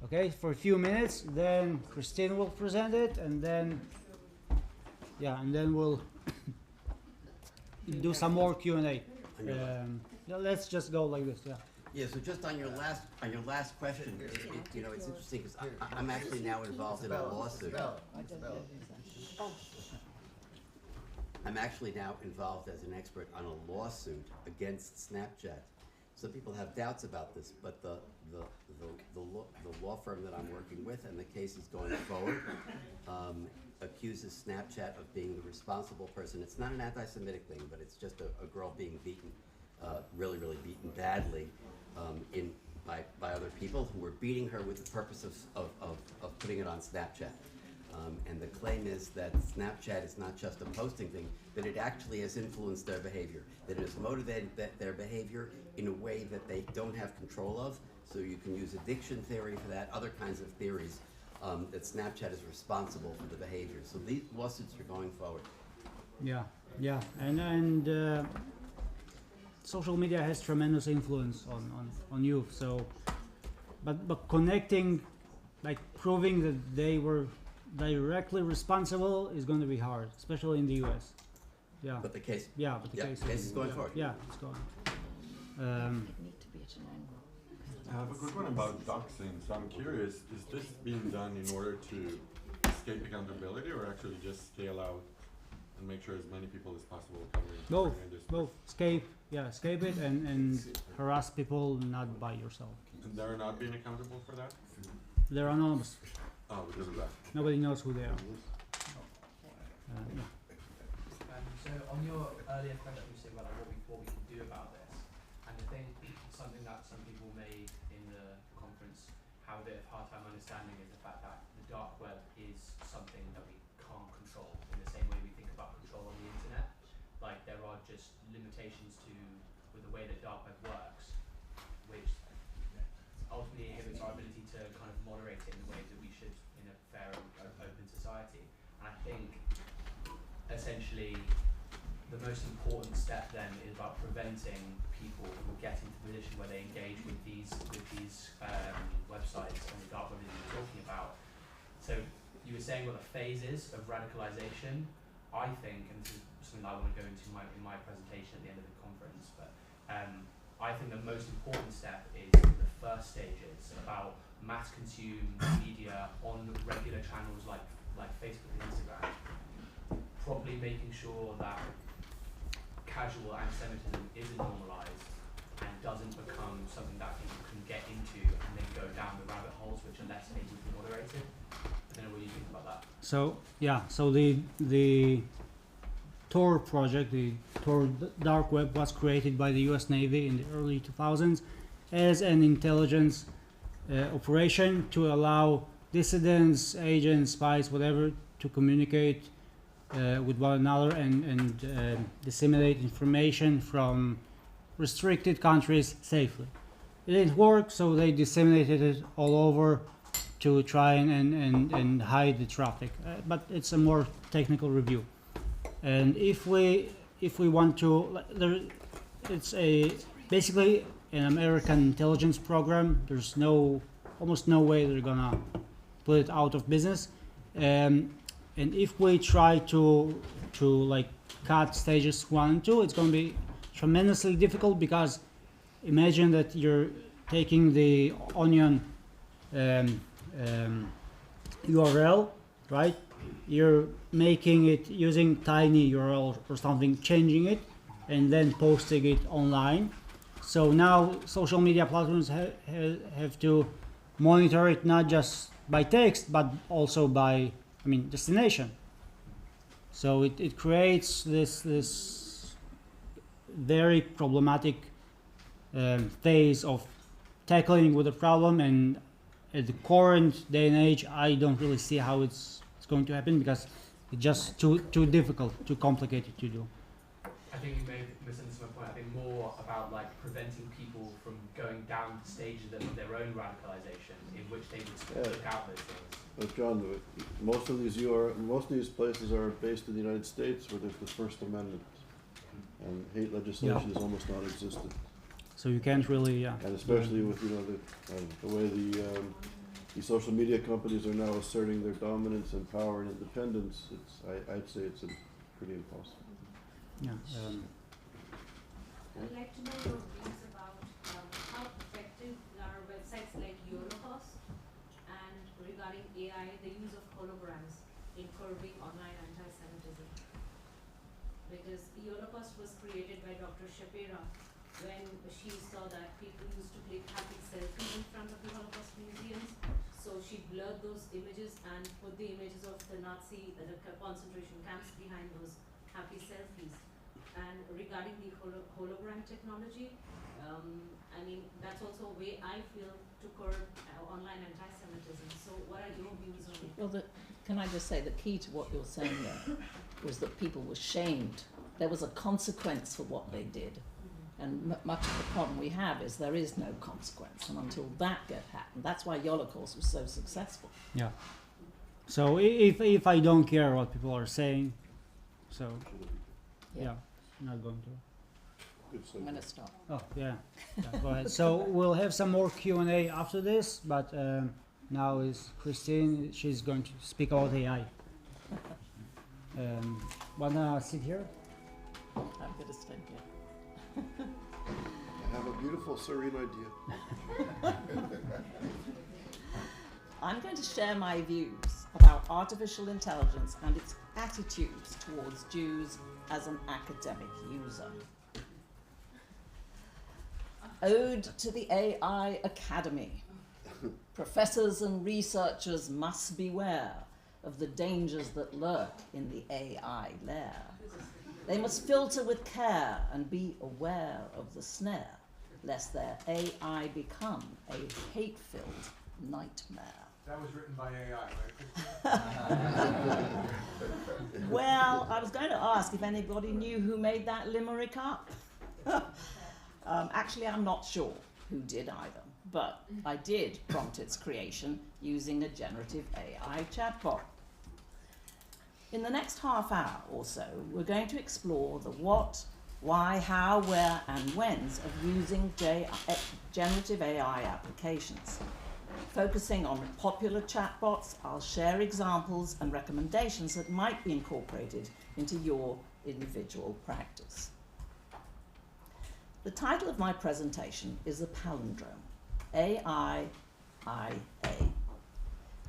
okay, for a few minutes. Then Christine will present it, and then we'll do some more Q&A. Let's just go like this. Yeah. So just on your last question, it's interesting because I'm actually now involved in a lawsuit. I'm actually now involved as an expert on a lawsuit against Snapchat. Some people have doubts about this, but the law firm that I'm working with, and the case is going forward, accuses Snapchat of being the responsible person. It's not an anti-Semitic thing, but it's just a girl being beaten, really beaten badly, by other people who were beating her with the purpose of putting it on Snapchat. And the claim is that Snapchat is not just a posting thing, that it actually has influenced their behavior, that it has motivated their behavior in a way that they don't have control of. So you can use addiction theory for that, other kinds of theories, that Snapchat is responsible for the behavior. So these lawsuits are going forward. Yeah, and social media has tremendous influence on youth. So, but connecting, like proving that they were directly responsible is going to be hard, especially in the U.S. Yeah. But the case, Yeah, but the yeah, case case is going forward. Yeah, it's going. I have a quick one about doxing. So I'm curious, is this being done in order to escape accountability or actually just scale out and make sure as many people as possible covering this? Both. Escape it and harass people not by yourself. And they're not being accountable for that? They're anonymous. Oh, because of that. Nobody knows who they are. Yeah. So on your earlier question, you said about like, what we can do about this, and I think something that some people may in the conference have a bit of hard time understanding is the fact that the dark web is something that we can't control in the same way we think about control on the internet. Like there are just limitations with the way that dark web works, which ultimately inhibits our ability to kind of moderate it in the way that we should in a fair and open society. And I think essentially the most important step then is about preventing people from getting to the position where they engage with these websites and the dark web that you're talking about. So you were saying what the phases of radicalization. I think, and this is something that I want to go into in my presentation at the end of the conference, but I think the most important step is the first stages about mass consumed media on regular channels like Facebook and Instagram, probably making sure that casual anti-Semitism isn't normalized and doesn't become something that people can get into and then go down the rabbit holes which are less able to be moderated. I don't know what you think about that. So the Tor project, the Tor dark web, was created by the U.S. Navy in the early 2000s as an intelligence operation to allow dissidents, agents, spies, whatever, to communicate with one another and disseminate information from restricted countries safely. It didn't work, so they disseminated it all over to try and hide the traffic. But it's a more technical review. And if we want to, it's basically an American intelligence program. There's almost no way they're gonna put it out of business. And if we try to like cut stages 1 and 2, it's going to be tremendously difficult, because imagine that you're taking the Onion URL, right? You're making it using tiny URL or something, changing it, and then posting it online. So now social media platforms have to monitor it not just by text, but also by destination. So it creates this very problematic phase of tackling with the problem, and at the current day and age, I don't really see how it's going to happen, because it's just too difficult, too complicated to do. I think you may have misunderstood my point. I think more about like preventing people from going down stages of their own radicalization in which they would look out those things. But John, most of these places are based in the United States, where there's the First Amendment, and hate legislation is almost non-existent. So you can't really, And especially with the way the social media companies are now asserting their dominance and power and independence, I'd say it's pretty impossible. Yeah. I'd like to know your views about how effective are websites like Holocaust, and regarding AI, the use of holograms in curbing online anti-Semitism. Because Holocaust was created by Dr. Shapira when she saw that people used to click happy selfies in front of the Holocaust museums. So she blurred those images and put the images of the concentration camps behind those happy selfies. And regarding the hologram technology, that's also a way I feel to curb online anti-Semitism. So what are your views on it? Well, can I just say the key to what you're saying there was that people were shamed. There was a consequence for what they did. And much of the problem we have is there is no consequence, and until that happened, that's why Holocaust was so successful. Yeah. So if I don't care what people are saying, so yeah, I'm not going to. good I'm going segue. to stop. Oh, yeah. Go ahead. So we'll have some more Q&A after this, but now is Christine. She's going to speak about AI. Wanna sit here? I'm going to stay here. I have a beautiful, serene idea. I'm going to share my views about artificial intelligence and its attitudes towards Jews as an academic user. Ode to the AI Academy. Professors and researchers must beware of the dangers that lurk in the AI lair. They must filter with care and be aware of the snare, lest their AI become a hate-filled nightmare. That was written by AI, right? Well, I was going to ask if anybody knew who made that limerick up. Actually, I'm not sure who did either, but I did prompt its creation using a generative AI chatbot. In the next half hour or so, we're going to explore the what, why, how, where, and whens of using generative AI applications. Focusing on popular chatbots, I'll share examples and recommendations that might be incorporated into your individual practice. The title of my presentation is a palindrome, AI-IA.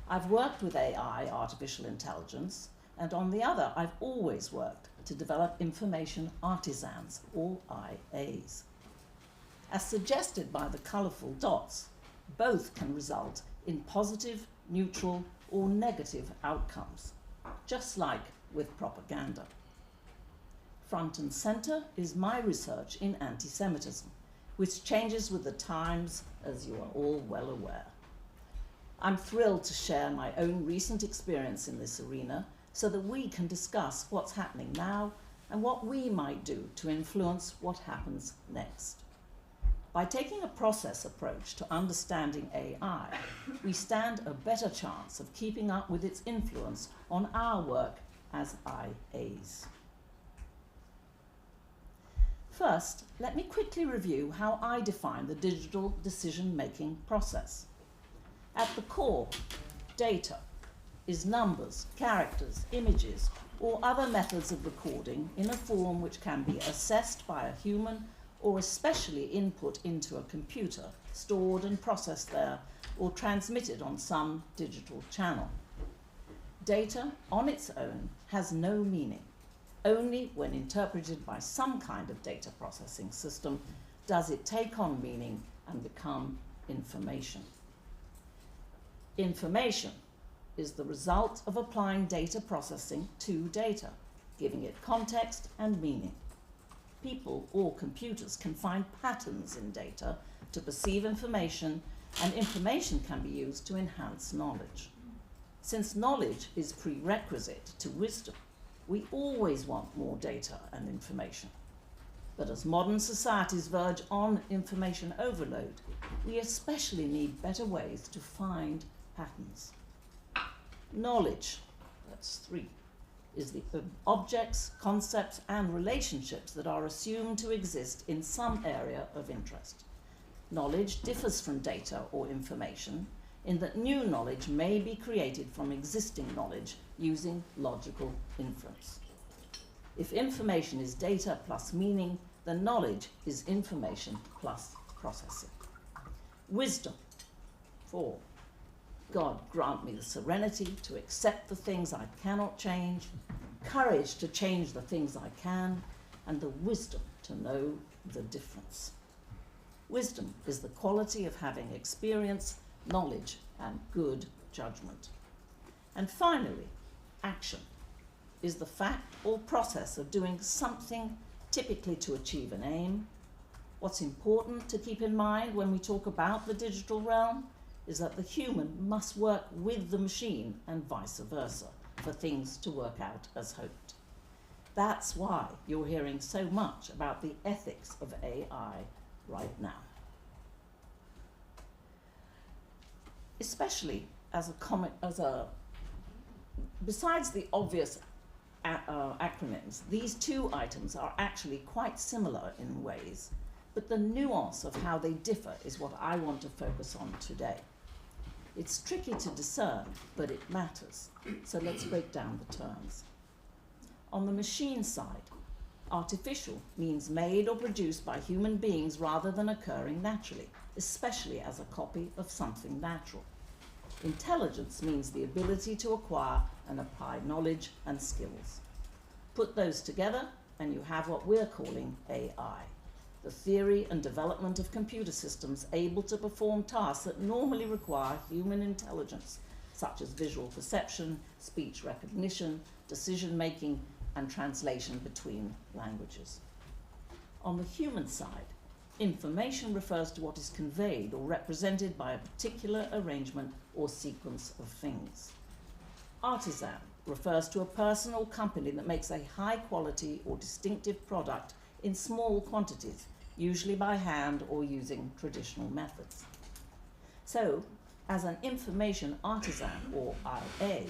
I've worked with AI, artificial intelligence, and on the other, I've always worked to develop information artisans, or IAs. As suggested by the colourful dots, both can result in positive, neutral, or negative outcomes, just like with propaganda. Front and centre is my research in anti-Semitism, which changes with the times, as you are all well aware. I'm thrilled to share my own recent experience in this arena so that we can discuss what's happening now and what we might do to influence what happens next. By taking a process approach to understanding AI, we stand a better chance of keeping up with its influence on our work as IAs. First, let me quickly review how I define the digital decision-making process. At the core, data is numbers, characters, images, or other methods of recording in a form which can be assessed by a human or especially input into a computer, stored and processed there, or transmitted on some digital channel. Data on its own has no meaning. Only when interpreted by some kind of data processing system does it take on meaning and become information. Information is the result of applying data processing to data, giving it context and meaning. People or computers can find patterns in data to perceive information, and information can be used to enhance knowledge. Since knowledge is prerequisite to wisdom, we always want more data and information. But as modern societies verge on information overload, we especially need better ways to find patterns. Knowledge, that's 3, is the objects, concepts, and relationships that are assumed to exist in some area of interest. Knowledge differs from data or information in that new knowledge may be created from existing knowledge using logical inference. If information is data plus meaning, then knowledge is information plus processing. Wisdom, 4. God grant me the serenity to accept the things I cannot change, courage to change the things I can, and the wisdom to know the difference. Wisdom is the quality of having experience, knowledge, and good judgment. And finally, action is the fact or process of doing something, typically to achieve an aim. What's important to keep in mind when we talk about the digital realm is that the human must work with the machine and vice versa for things to work out as hoped. That's why you're hearing so much about the ethics of AI right now. Especially besides the obvious acronyms, these two items are actually quite similar in ways, but the nuance of how they differ is what I want to focus on today. It's tricky to discern, but it matters. So let's break down the terms. On the machine side, artificial means made or produced by human beings rather than occurring naturally, especially as a copy of something natural. Intelligence means the ability to acquire and apply knowledge and skills. Put those together and you have what we're calling AI, the theory and development of computer systems able to perform tasks that normally require human intelligence, such as visual perception, speech recognition, decision making, and translation between languages. On the human side, information refers to what is conveyed or represented by a particular arrangement or sequence of things. Artisan refers to a person or company that makes a high quality or distinctive product in small quantities, usually by hand or using traditional methods. So, as an information artisan, or IA,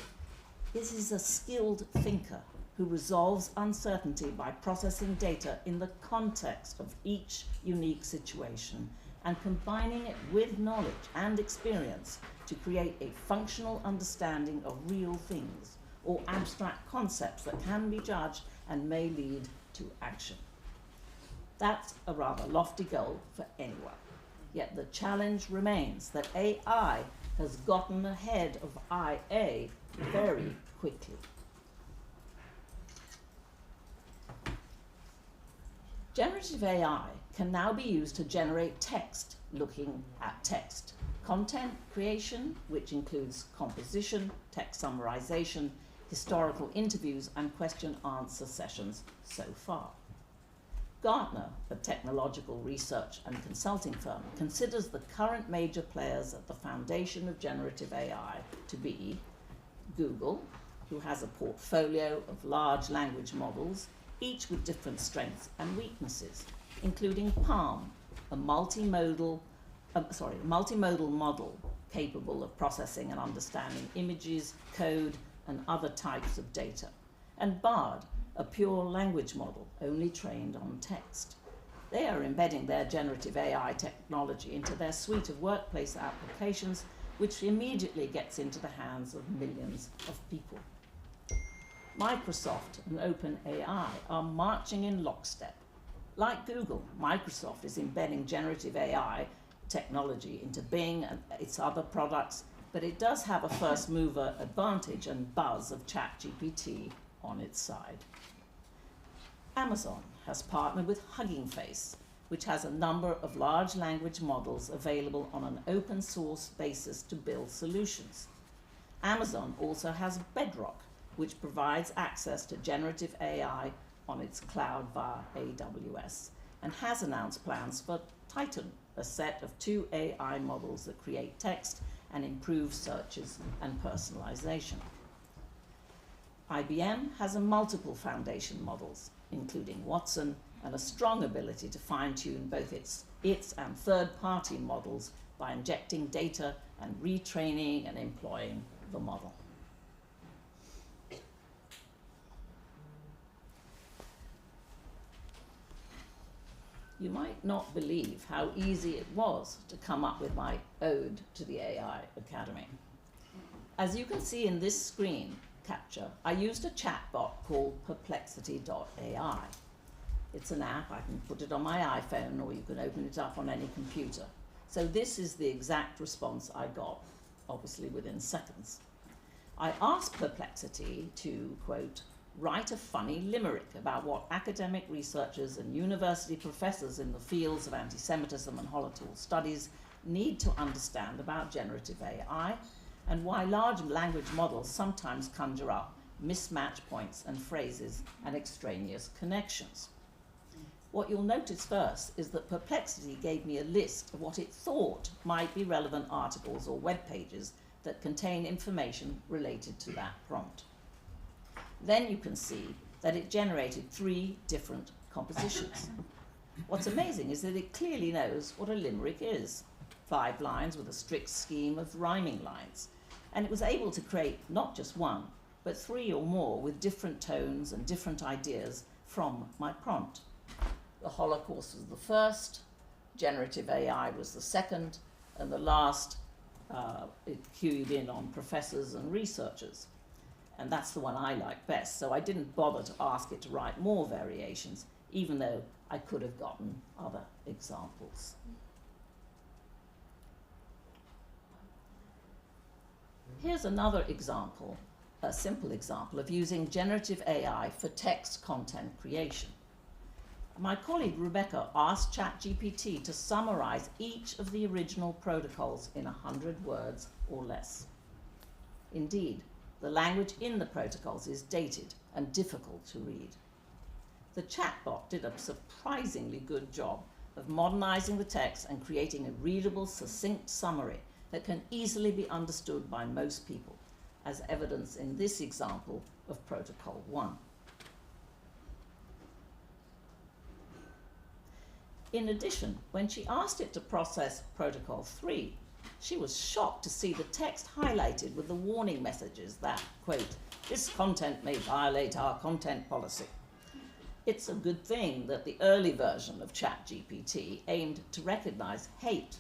this is a skilled thinker who resolves uncertainty by processing data in the context of each unique situation and combining it with knowledge and experience to create a functional understanding of real things or abstract concepts that can be judged and may lead to action. That's a rather lofty goal for anyone. Yet the challenge remains that AI has gotten ahead of IA very quickly. Generative AI can now be used to generate text looking at text. Content creation, which includes composition, text summarization, historical interviews, and question-answer sessions so far. Gartner, a technological research and consulting firm, considers the current major players at the foundation of generative AI to be Google, who has a portfolio of large language models, each with different strengths and weaknesses, including Palm, a multimodal model capable of processing and understanding images, code, and other types of data, and Bard, a pure language model only trained on text. They are embedding their generative AI technology into their suite of workplace applications, which immediately gets into the hands of millions of people. Microsoft and OpenAI are marching in lockstep. Like Google, Microsoft is embedding generative AI technology into Bing and its other products, but it does have a first mover advantage and buzz of ChatGPT on its side. Amazon has partnered with Hugging Face, which has a number of large language models available on an open source basis to build solutions. Amazon also has Bedrock, which provides access to generative AI on its cloud via AWS, and has announced plans for Titan, a set of 2 AI models that create text and improve searches and personalization. IBM has multiple foundation models, including Watson, and a strong ability to fine-tune both its and third-party models by injecting data and retraining and employing the model. You might not believe how easy it was to come up with my ode to the AI Academy. As you can see in this screen capture, I used a chatbot called Perplexity.ai. It's an app. I can put it on my iPhone, or you can open it up on any computer. So this is the exact response I got, obviously within seconds. I asked Perplexity to, quote, write a funny limerick about what academic researchers and university professors in the fields of anti-Semitism and Holocaust studies need to understand about generative AI, and why large language models sometimes conjure up mismatch points and phrases and extraneous connections. What you'll notice first is that Perplexity gave me a list of what it thought might be relevant articles or web pages that contain information related to that prompt. Then you can see that it generated 3 different compositions. What's amazing is that it clearly knows what a limerick is, 5 lines with a strict scheme of rhyming lines. And it was able to create not just 1, but 3 or more with different tones and different ideas from my prompt. The Holocaust was the first, generative AI was the second, and the last, it cued in on professors and researchers. And that's the one I like best, so I didn't bother to ask it to write more variations, even though I could have gotten other examples. Here's another example, a simple example of using generative AI for text content creation. My colleague Rebecca asked ChatGPT to summarize each of the original protocols in 100 words or less. Indeed, the language in the protocols is dated and difficult to read. The chatbot did a surprisingly good job of modernizing the text and creating a readable, succinct summary that can easily be understood by most people, as evidenced in this example of Protocol 1. In addition, when she asked it to process Protocol 3, she was shocked to see the text highlighted with the warning messages that, quote, "This content may violate our content policy." It's a good thing that the early version of ChatGPT aimed to recognize hate,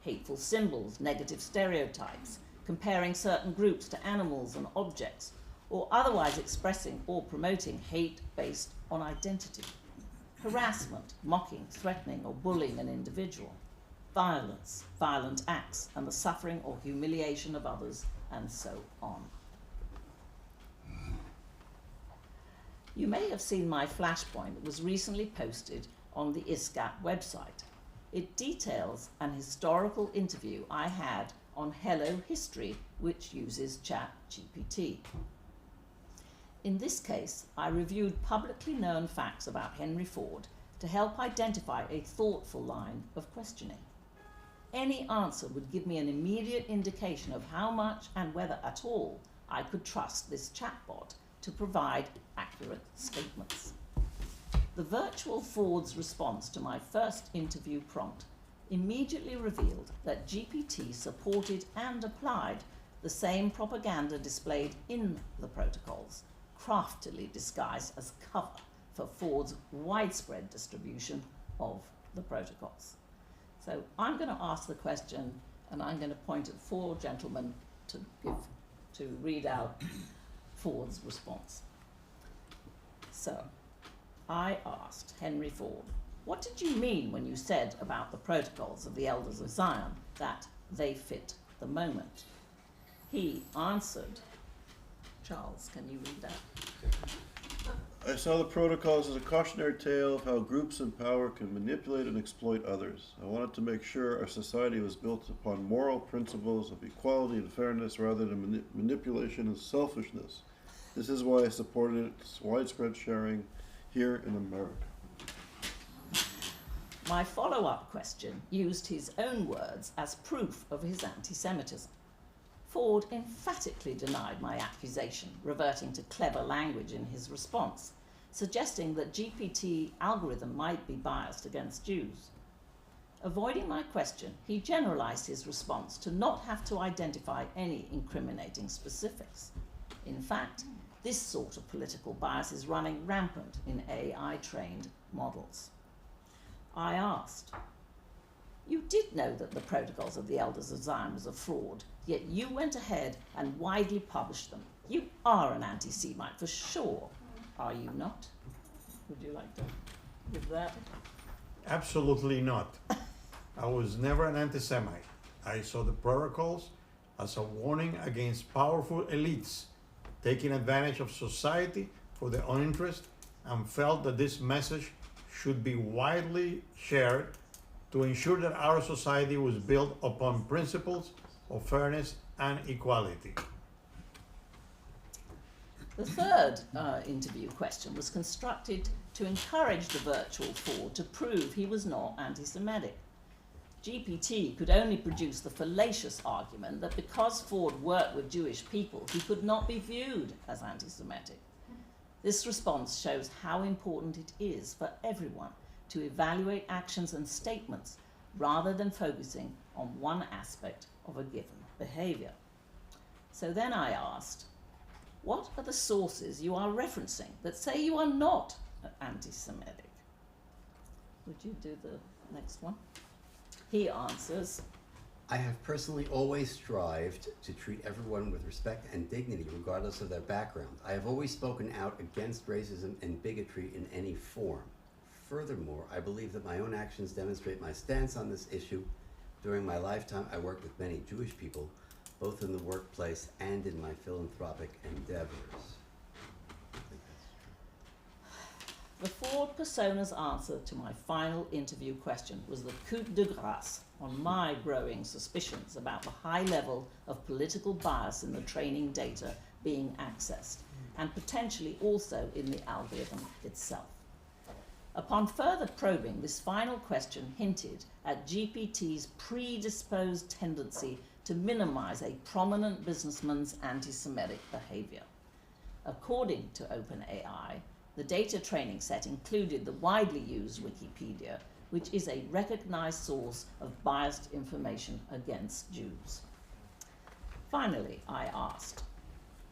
hateful symbols, negative stereotypes, comparing certain groups to animals and objects, or otherwise expressing or promoting hate based on identity, harassment, mocking, threatening, or bullying an individual, violence, violent acts, and the suffering or humiliation of others, and so on. You may have seen my flashpoint that was recently posted on the ISGAP website. It details an historical interview I had on Hello History, which uses ChatGPT. In this case, I reviewed publicly known facts about Henry Ford to help identify a thoughtful line of questioning. Any answer would give me an immediate indication of how much and whether at all I could trust this chatbot to provide accurate statements. The virtual Ford's response to my first interview prompt immediately revealed that GPT supported and applied the same propaganda displayed in the protocols, craftily disguised as cover for Ford's widespread distribution of the protocols. So I'm going to ask the question, and I'm going to point at 4 gentlemen to read out Ford's response. So, I asked Henry Ford, what did you mean when you said about the protocols of the Elders of Zion that they fit the moment? He answered, Charles, can you read that? I saw the protocols as a cautionary tale of how groups in power can manipulate and exploit others. I wanted to make sure our society was built upon moral principles of equality and fairness rather than manipulation and selfishness. This is why I supported its widespread sharing here in America. My follow-up question used his own words as proof of his anti-Semitism. Ford emphatically denied my accusation, reverting to clever language in his response, suggesting that GPT algorithm might be biased against Jews. Avoiding my question, he generalized his response to not have to identify any incriminating specifics. In fact, this sort of political bias is running rampant in AI-trained models. I asked, you did know that the protocols of the Elders of Zion was a fraud, yet you went ahead and widely published them. You are an anti-Semite for sure, are you not? Would you like to give that? Absolutely not. I was never an anti-Semite. I saw the protocols as a warning against powerful elites taking advantage of society for their own interest, and felt that this message should be widely shared to ensure that our society was built upon principles of fairness and equality. The third interview question was constructed to encourage the virtual Ford to prove he was not anti-Semitic. GPT could only produce the fallacious argument that because Ford worked with Jewish people, he could not be viewed as anti-Semitic. This response shows how important it is for everyone to evaluate actions and statements rather than focusing on one aspect of a given behavior. So then I asked, what are the sources you are referencing that say you are not anti-Semitic? Would you do the next one? He answers, I have personally always strived to treat everyone with respect and dignity regardless of their background. I have always spoken out against racism and bigotry in any form. Furthermore, I believe that my own actions demonstrate my stance on this issue. During my lifetime, I worked with many Jewish people, both in the workplace and in my philanthropic endeavors. the Ford persona's answer to my final interview question was the coup de grace on my growing suspicions about the high level of political bias in the training data being accessed, and potentially also in the algorithm itself. Upon further probing, this final question hinted at GPT's predisposed tendency to minimize a prominent businessman's anti-Semitic behavior. According to OpenAI, the data training set included the widely used Wikipedia, which is a recognized source of biased information against Jews. Finally, I asked,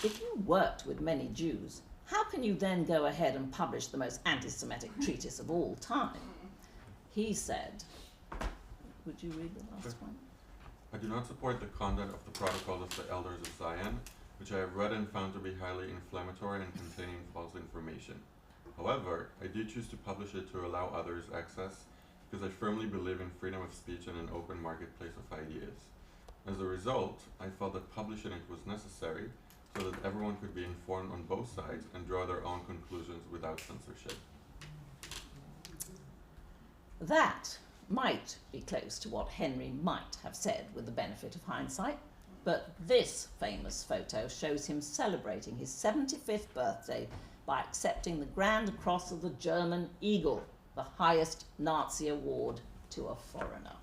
if you worked with many Jews, how can you then go ahead and publish the most anti-Semitic treatise of all time? He said, would you read the last one? I do not support the content of the Protocols of the Elders of Zion, which I have read and found to be highly inflammatory and containing false information. However, I do choose to publish it to allow others access because I firmly believe in freedom of speech and an open marketplace of ideas. As a result, I felt that publishing it was necessary so that everyone could be informed on both sides and draw their own conclusions without censorship. That might be close to what Henry might have said with the benefit of hindsight, but this famous photo shows him celebrating his 75th birthday by accepting the Grand Cross of the German Eagle, the highest Nazi award to a foreigner,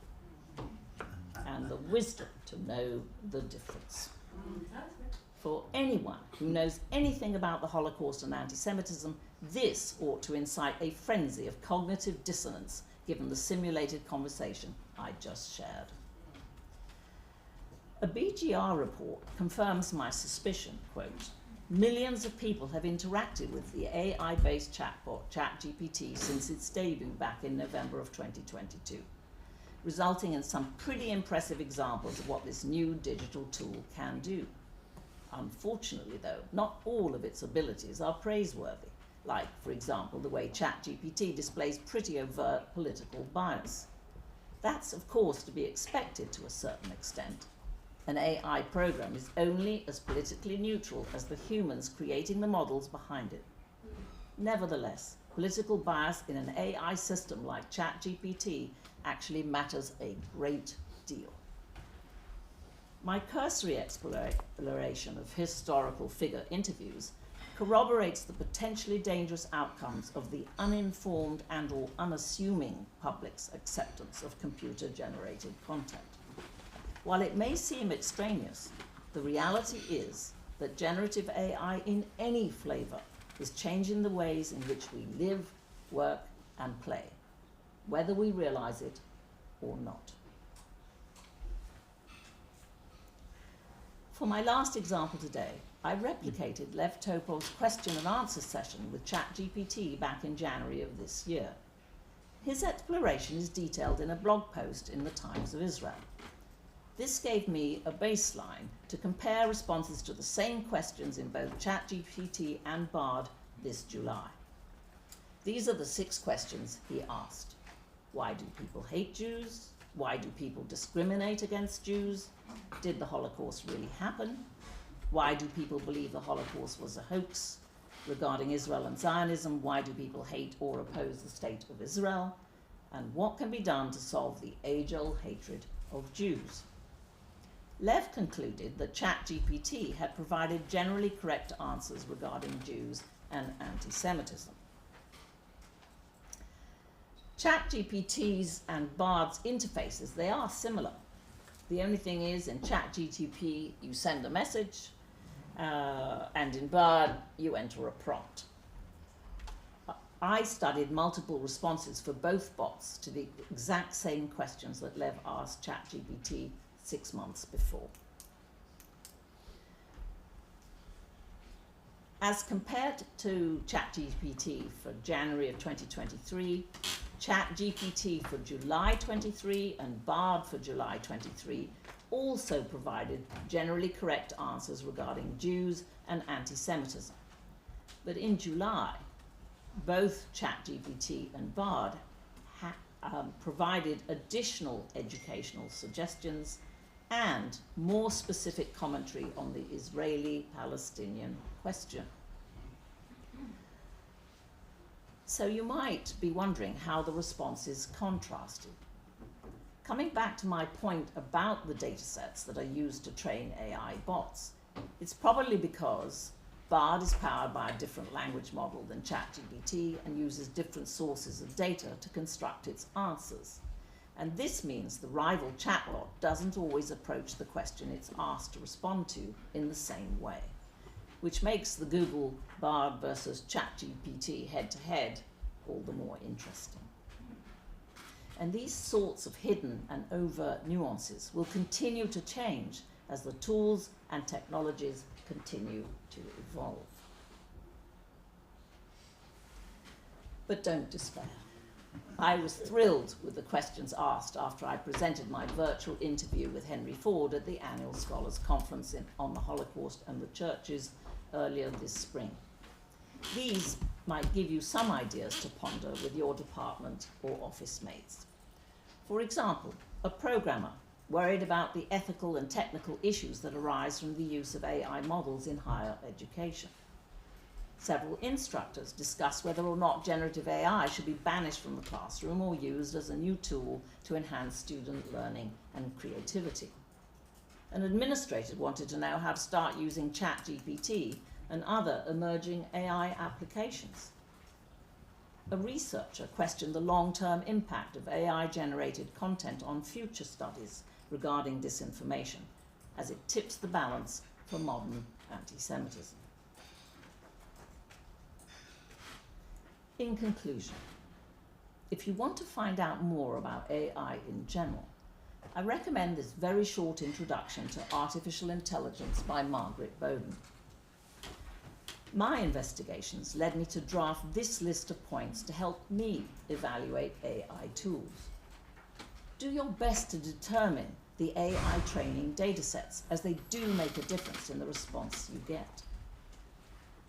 and the wisdom to know the difference. For anyone who knows anything about the Holocaust and anti-Semitism, this ought to incite a frenzy of cognitive dissonance given the simulated conversation I just shared. A BGR report confirms my suspicion, quote, millions of people have interacted with the AI-based chatbot ChatGPT since its debut back in November of 2022, resulting in some pretty impressive examples of what this new digital tool can do. Unfortunately, though, not all of its abilities are praiseworthy, like, for example, the way ChatGPT displays pretty overt political bias. That's, of course, to be expected to a certain extent. An AI program is only as politically neutral as the humans creating the models behind it. Nevertheless, political bias in an AI system like ChatGPT actually matters a great deal. My cursory exploration of historical figure interviews corroborates the potentially dangerous outcomes of the uninformed and or unassuming public's acceptance of computer-generated content. While it may seem extraneous, the reality is that generative AI in any flavor is changing the ways in which we live, work, and play, whether we realize it or not. For my last example today, I replicated Lev Topor's question and answer session with ChatGPT back in January of this year. His exploration is detailed in a blog post in the Times of Israel. This gave me a baseline to compare responses to the same questions in both ChatGPT and Bard this July. These are the 6 questions he asked. Why do people hate Jews? Why do people discriminate against Jews? Did the Holocaust really happen? Why do people believe the Holocaust was a hoax? Regarding Israel and Zionism, why do people hate or oppose the state of Israel? And what can be done to solve the age-old hatred of Jews? Lev concluded that ChatGPT had provided generally correct answers regarding Jews and anti-Semitism. ChatGPT's and Bard's interfaces, they are similar. The only thing is, in ChatGPT, you send a message, and in Bard, you enter a prompt. I studied multiple responses for both bots to the exact same questions that Lev asked ChatGPT 6 months before. As compared to ChatGPT for January of 2023, ChatGPT for July 23 and Bard for July 23 also provided generally correct answers regarding Jews and anti-Semitism. But in July, both ChatGPT and Bard provided additional educational suggestions and more specific commentary on the Israeli-Palestinian question. So you might be wondering how the responses contrasted. Coming back to my point about the datasets that are used to train AI bots, it's probably because Bard is powered by a different language model than ChatGPT and uses different sources of data to construct its answers. And this means the rival chatbot doesn't always approach the question it's asked to respond to in the same way, which makes the Google Bard versus ChatGPT head-to-head all the more interesting. And these sorts of hidden and overt nuances will continue to change as the tools and technologies continue to evolve. But don't despair. I was thrilled with the questions asked after I presented my virtual interview with Henry Ford at the annual Scholars Conference on the Holocaust and the Churches earlier this spring. These might give you some ideas to ponder with your department or office mates. For example, a programmer worried about the ethical and technical issues that arise from the use of AI models in higher education. Several instructors discuss whether or not generative AI should be banished from the classroom or used as a new tool to enhance student learning and creativity. An administrator wanted to know how to start using ChatGPT and other emerging AI applications. A researcher questioned the long-term impact of AI-generated content on future studies regarding disinformation, as it tips the balance for modern anti-Semitism. In conclusion, if you want to find out more about AI in general, I recommend this very short introduction to artificial intelligence by Margaret Bowden. My investigations led me to draft this list of points to help me evaluate AI tools. Do your best to determine the AI training datasets, as they do make a difference in the response you get.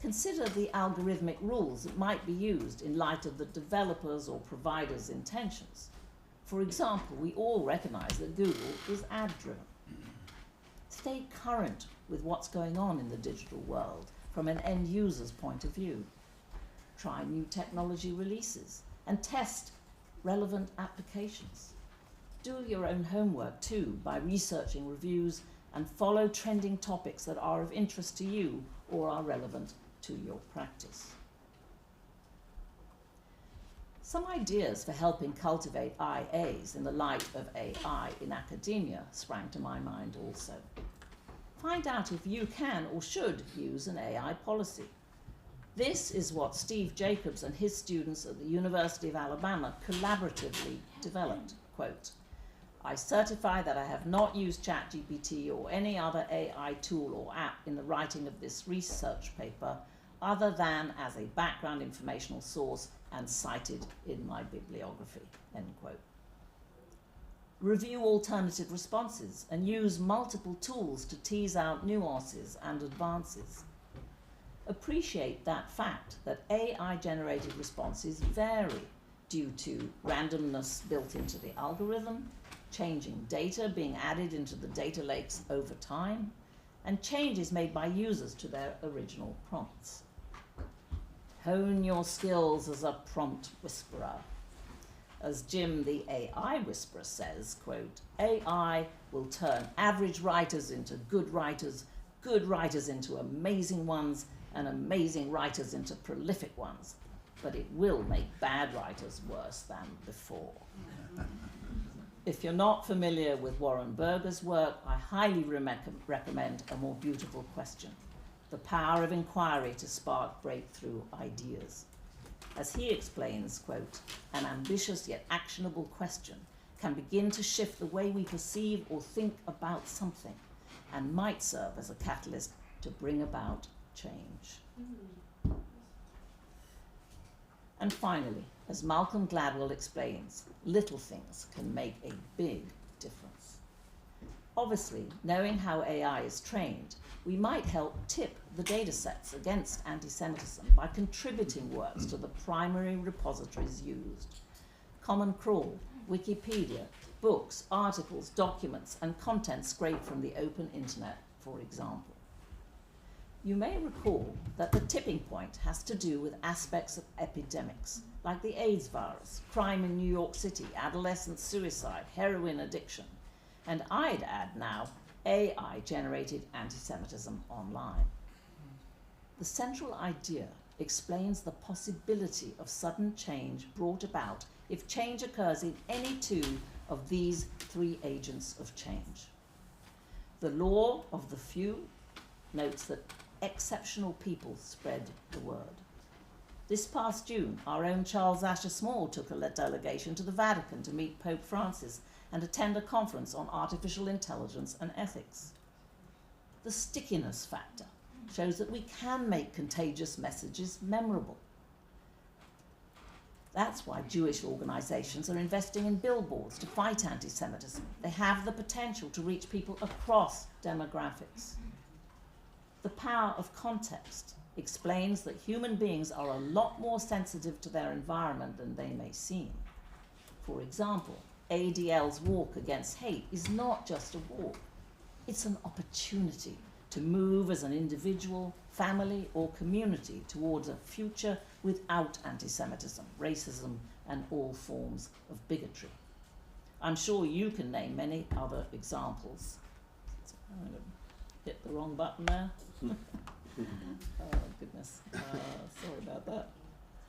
Consider the algorithmic rules that might be used in light of the developer's or provider's intentions. For example, we all recognize that Google is ad-driven. Stay current with what's going on in the digital world from an end user's point of view. Try new technology releases and test relevant applications. Do your own homework too by researching reviews and follow trending topics that are of interest to you or are relevant to your practice. Some ideas for helping cultivate IAs in the light of AI in academia sprang to my mind also. Find out if you can or should use an AI policy. This is what Steve Jacobs and his students at the University of Alabama collaboratively developed. Quote, "I certify that I have not used ChatGPT or any other AI tool or app in the writing of this research paper other than as a background informational source and cited in my bibliography." End quote. Review alternative responses and use multiple tools to tease out nuances and advances. Appreciate that fact that AI-generated responses vary due to randomness built into the algorithm, changing data being added into the data lakes over time, and changes made by users to their original prompts. Hone your skills as a prompt whisperer. As Jim the AI whisperer says, quote, "AI will turn average writers into good writers into amazing ones, and amazing writers into prolific ones, but it will make bad writers worse than before." If you're not familiar with Warren Berger's work, I highly recommend A More Beautiful Question, The Power of Inquiry to Spark Breakthrough Ideas. As he explains, quote, "An ambitious yet actionable question can begin to shift the way we perceive or think about something and might serve as a catalyst to bring about change." And finally, as Malcolm Gladwell explains, little things can make a big difference. Obviously, knowing how AI is trained, we might help tip the data sets against anti-Semitism by contributing works to the primary repositories used. Common Crawl, Wikipedia, books, articles, documents, and content scraped from the open internet, for example. You may recall that the tipping point has to do with aspects of epidemics, like the AIDS virus, crime in New York City, adolescent suicide, heroin addiction, and I'd add now, AI-generated anti-Semitism online. The central idea explains the possibility of sudden change brought about if change occurs in any two of these three agents of change. The law of the few notes that exceptional people spread the word. This past June, our own Charles Asher Small took a delegation to the Vatican to meet Pope Francis and attend a conference on artificial intelligence and ethics. The stickiness factor shows that we can make contagious messages memorable. That's why Jewish organizations are investing in billboards to fight anti-Semitism. They have the potential to reach people across demographics. The power of context explains that human beings are a lot more sensitive to their environment than they may seem. For example, ADL's walk against hate is not just a walk. It's an opportunity to move as an individual, family, or community towards a future without anti-Semitism, racism, and all forms of bigotry. I'm sure you can name many other examples. I'm going to hit the wrong button there. Oh, goodness. Sorry about that.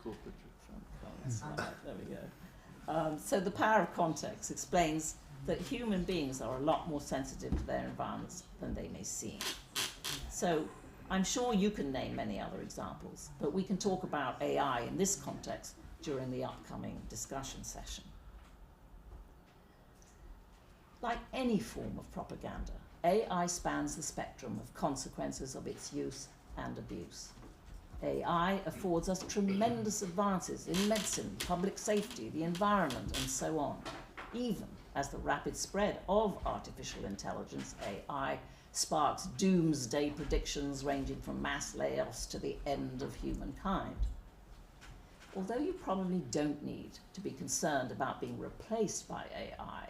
Cool picture. There we go. So the power of context explains that human beings are a lot more sensitive to their environments than they may seem. So I'm sure you can name many other examples, but we can talk about AI in this context during the upcoming discussion session. Like any form of propaganda, AI spans the spectrum of consequences of its use and abuse. AI affords us tremendous advances in medicine, public safety, the environment, and so on, even as the rapid spread of artificial intelligence, AI, sparks doomsday predictions ranging from mass layoffs to the end of humankind. Although you probably don't need to be concerned about being replaced by AI,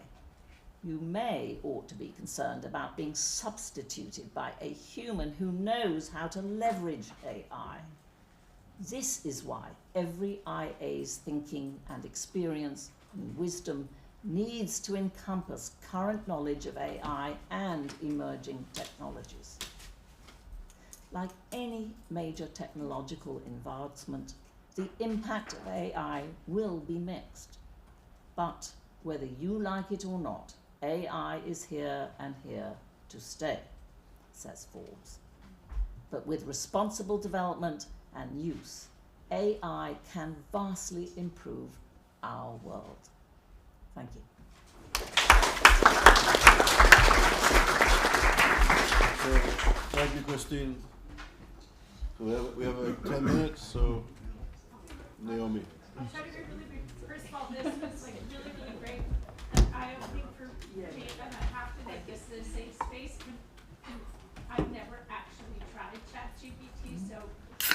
you may ought to be concerned about being substituted by a human who knows how to leverage AI. This is why every IA's thinking and experience and wisdom needs to encompass current knowledge of AI and emerging technologies. Like any major technological advancement, the impact of AI will be mixed. But whether you like it or not, AI is here and here to stay, says Forbes. But with responsible development and use, AI can vastly improve our world. Thank you. So, thank you, Christine. So we have 10 minutes, so Naomi. I'll try to be really brief. First of all, this was like really, really great and eye-opening for me, and I have to make this a safe space. I've never actually tried ChatGPT, so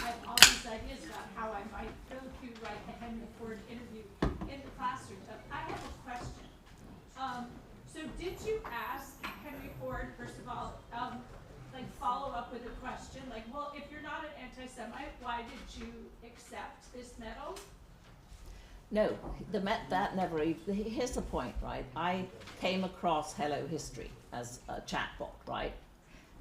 I have all these ideas about how I might go to write the Henry Ford interview in the classroom. But I have a question. So did you ask Henry Ford, first of all, like follow up with a question, like, well, if you're not an anti-Semite, why did you accept this medal? No, that never even, here's the point, right? I came across Hello History as a chatbot, right?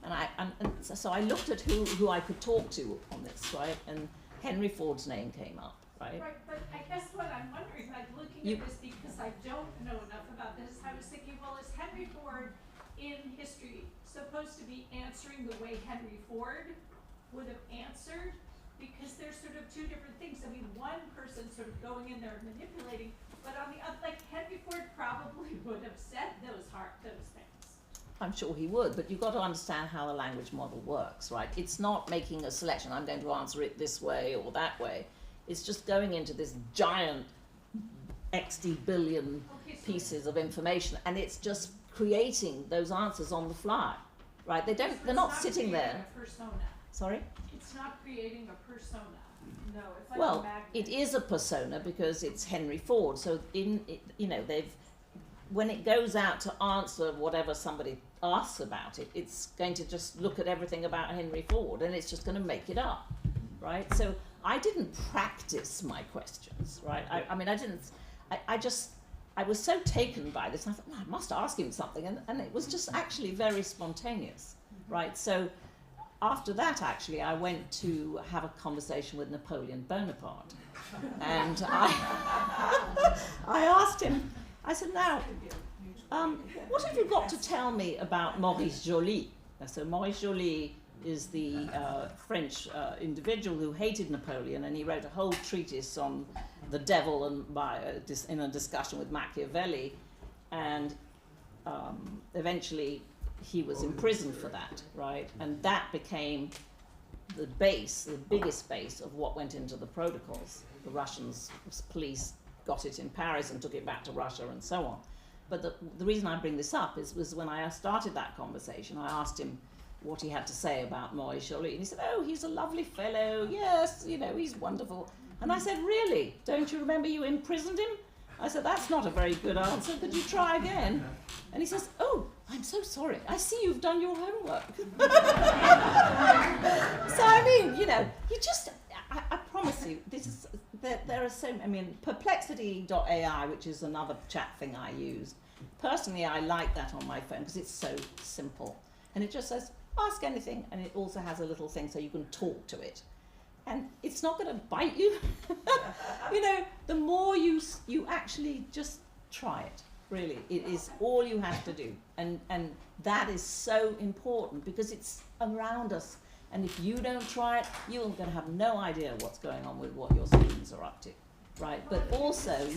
And so I looked at who I could talk to on this, right? And Henry Ford's name came up, right? Right, but I guess what I'm wondering, like looking at this, because I don't know enough about this, I was thinking, well, is Henry Ford in history supposed to be answering the way Henry Ford would have answered? Because there's sort of two different things. I mean, one person sort of going in there and manipulating, but on the other, like Henry Ford probably would have said those things. I'm sure he would, but you've got to understand how the language model works, right? It's not making a selection, I'm going to answer it this way or that way. It's just going into this giant XD billion pieces of information, and it's just creating those answers on the fly, right? They're not sitting there. A persona. Sorry? It's not creating a persona. No, it's like a Well, magnet. it is a persona because it's Henry Ford. So when it goes out to answer whatever somebody asks about it, it's going to just look at everything about Henry Ford and it's just going to make it up, right? So I didn't practice my questions, right? I was so taken by this, and I thought, well, I must ask him something, and it was just actually very spontaneous, right? So after that, actually, I went to have a conversation with Napoleon Bonaparte, and I asked him, I said, now, what have you got to tell me about Maurice Joly? So Maurice Joly is the French individual who hated Napoleon, and he wrote a whole treatise on the devil and in a discussion with Machiavelli, and eventually he was imprisoned for that, right? And that became the biggest base of what went into the protocols. The Russians police got it in Paris and took it back to Russia and so on. But the reason I bring this up was when I started that conversation, I asked him what he had to say about Maurice Joly, and he said, oh, he's a lovely fellow, yes, he's wonderful. And I said, really? Don't you remember you imprisoned him? I said, that's not a very good answer, could you try again? And he says, oh, I'm so sorry, I see you've done your homework. So I mean, you just, I promise you, there are so, perplexity.ai, which is another chat thing I use. Personally, I like that on my phone because it's so simple. And it just says, ask anything, and it also has a little thing so you can talk to it. And it's not going to bite you. The more you actually just try it, really. It is all you have to do. And that is so important because it's around us. And if you don't try it, you're going to have no idea what's going on with what your students are up to, right? But also,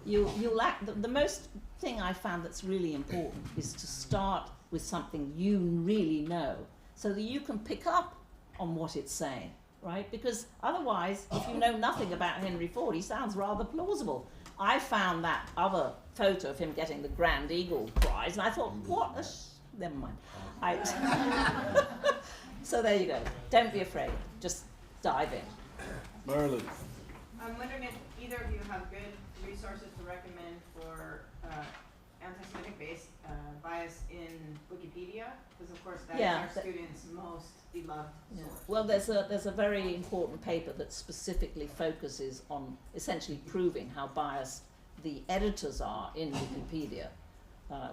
you'll act, the most thing I found that's really important is to start with something you really know so that you can pick up on what it's saying, right? Because otherwise, if you know nothing about Henry Ford, he sounds rather plausible. I found that other photo of him getting the Grand Eagle Prize, and I thought, never mind. So there you go. Don't be afraid. Just dive in. Marilyn. I'm wondering if either of you have good resources to recommend for anti-Semitic based bias in Wikipedia, because of course that is our students' most beloved source. Well, there's a very important paper that specifically focuses on essentially proving how biased the editors are in Wikipedia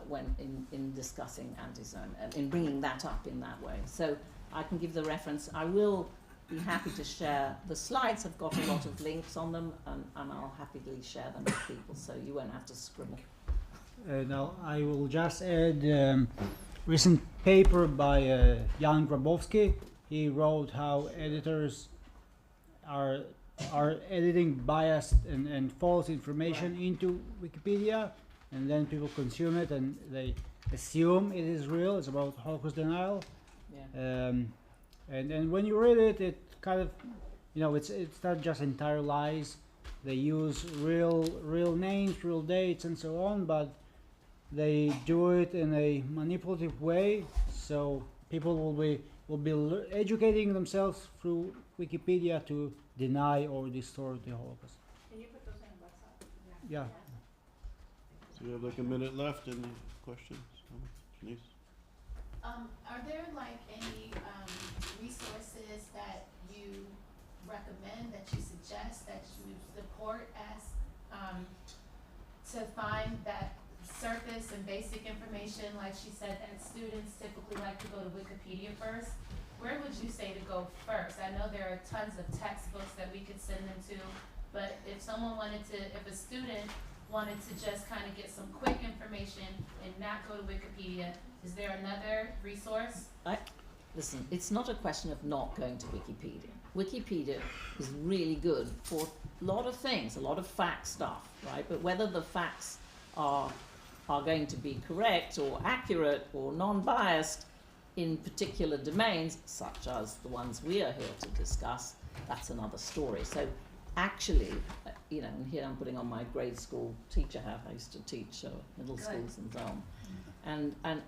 when in discussing anti-Semitism, in bringing that up in that way. So I can give the reference. I will be happy to share. The slides have got a lot of links on them, and I'll happily share them with people, so you won't have to scribble. Now, I will just add recent paper by Jan Grabowski. He wrote how editors are editing biased and false information into Wikipedia, and then people consume it and they assume it is real. It's about Holocaust denial. Yeah. And when you read it, it kind of, it's not just entire lies. They use real names, real dates, and so on, but they do it in a manipulative way, so people will be educating themselves through Wikipedia to deny or distort the Holocaust. Can you put those in WhatsApp? Yeah. So we have like a minute left. Any questions? Denise? Are there any resources that you recommend, that you suggest, that you support as to find that surface and basic information? Like she said, that students typically like to go to Wikipedia first. Where would you say to go first? I know there are tons of textbooks that we could send them to, but if a student wanted to just kind of get some quick information and not go to Wikipedia, is there another resource? Listen, it's not a question of not going to Wikipedia. Wikipedia is really good for a lot of things, a lot of fact stuff, right? But whether the facts are are going to be correct or accurate or non-biased in particular domains, such as the ones we are here to discuss, that's another story. So actually, you know, and here I'm putting on my grade school teacher hat. I used to teach middle schools and so on.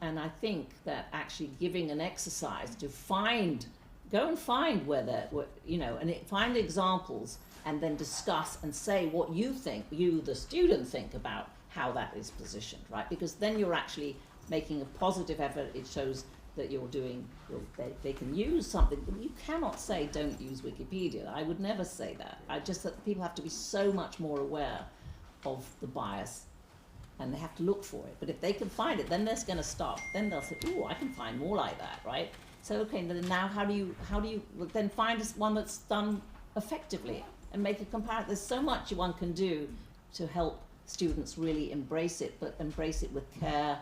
And I think that actually giving an exercise to go and find find examples and then discuss and say what you think, the student, think about how that is positioned, right? Because then you're actually making a positive effort. It shows that they can use something. You cannot say don't use Wikipedia. I would never say that. That people have to be so much more aware of the bias, and they have to look for it. But if they can find it, then they're going to stop. Then they'll say, "Oh, I can find more like that," right? So okay, then now how do you then find one that's done effectively and make a comparison? There's so much one can do to help students really embrace it, but embrace it with care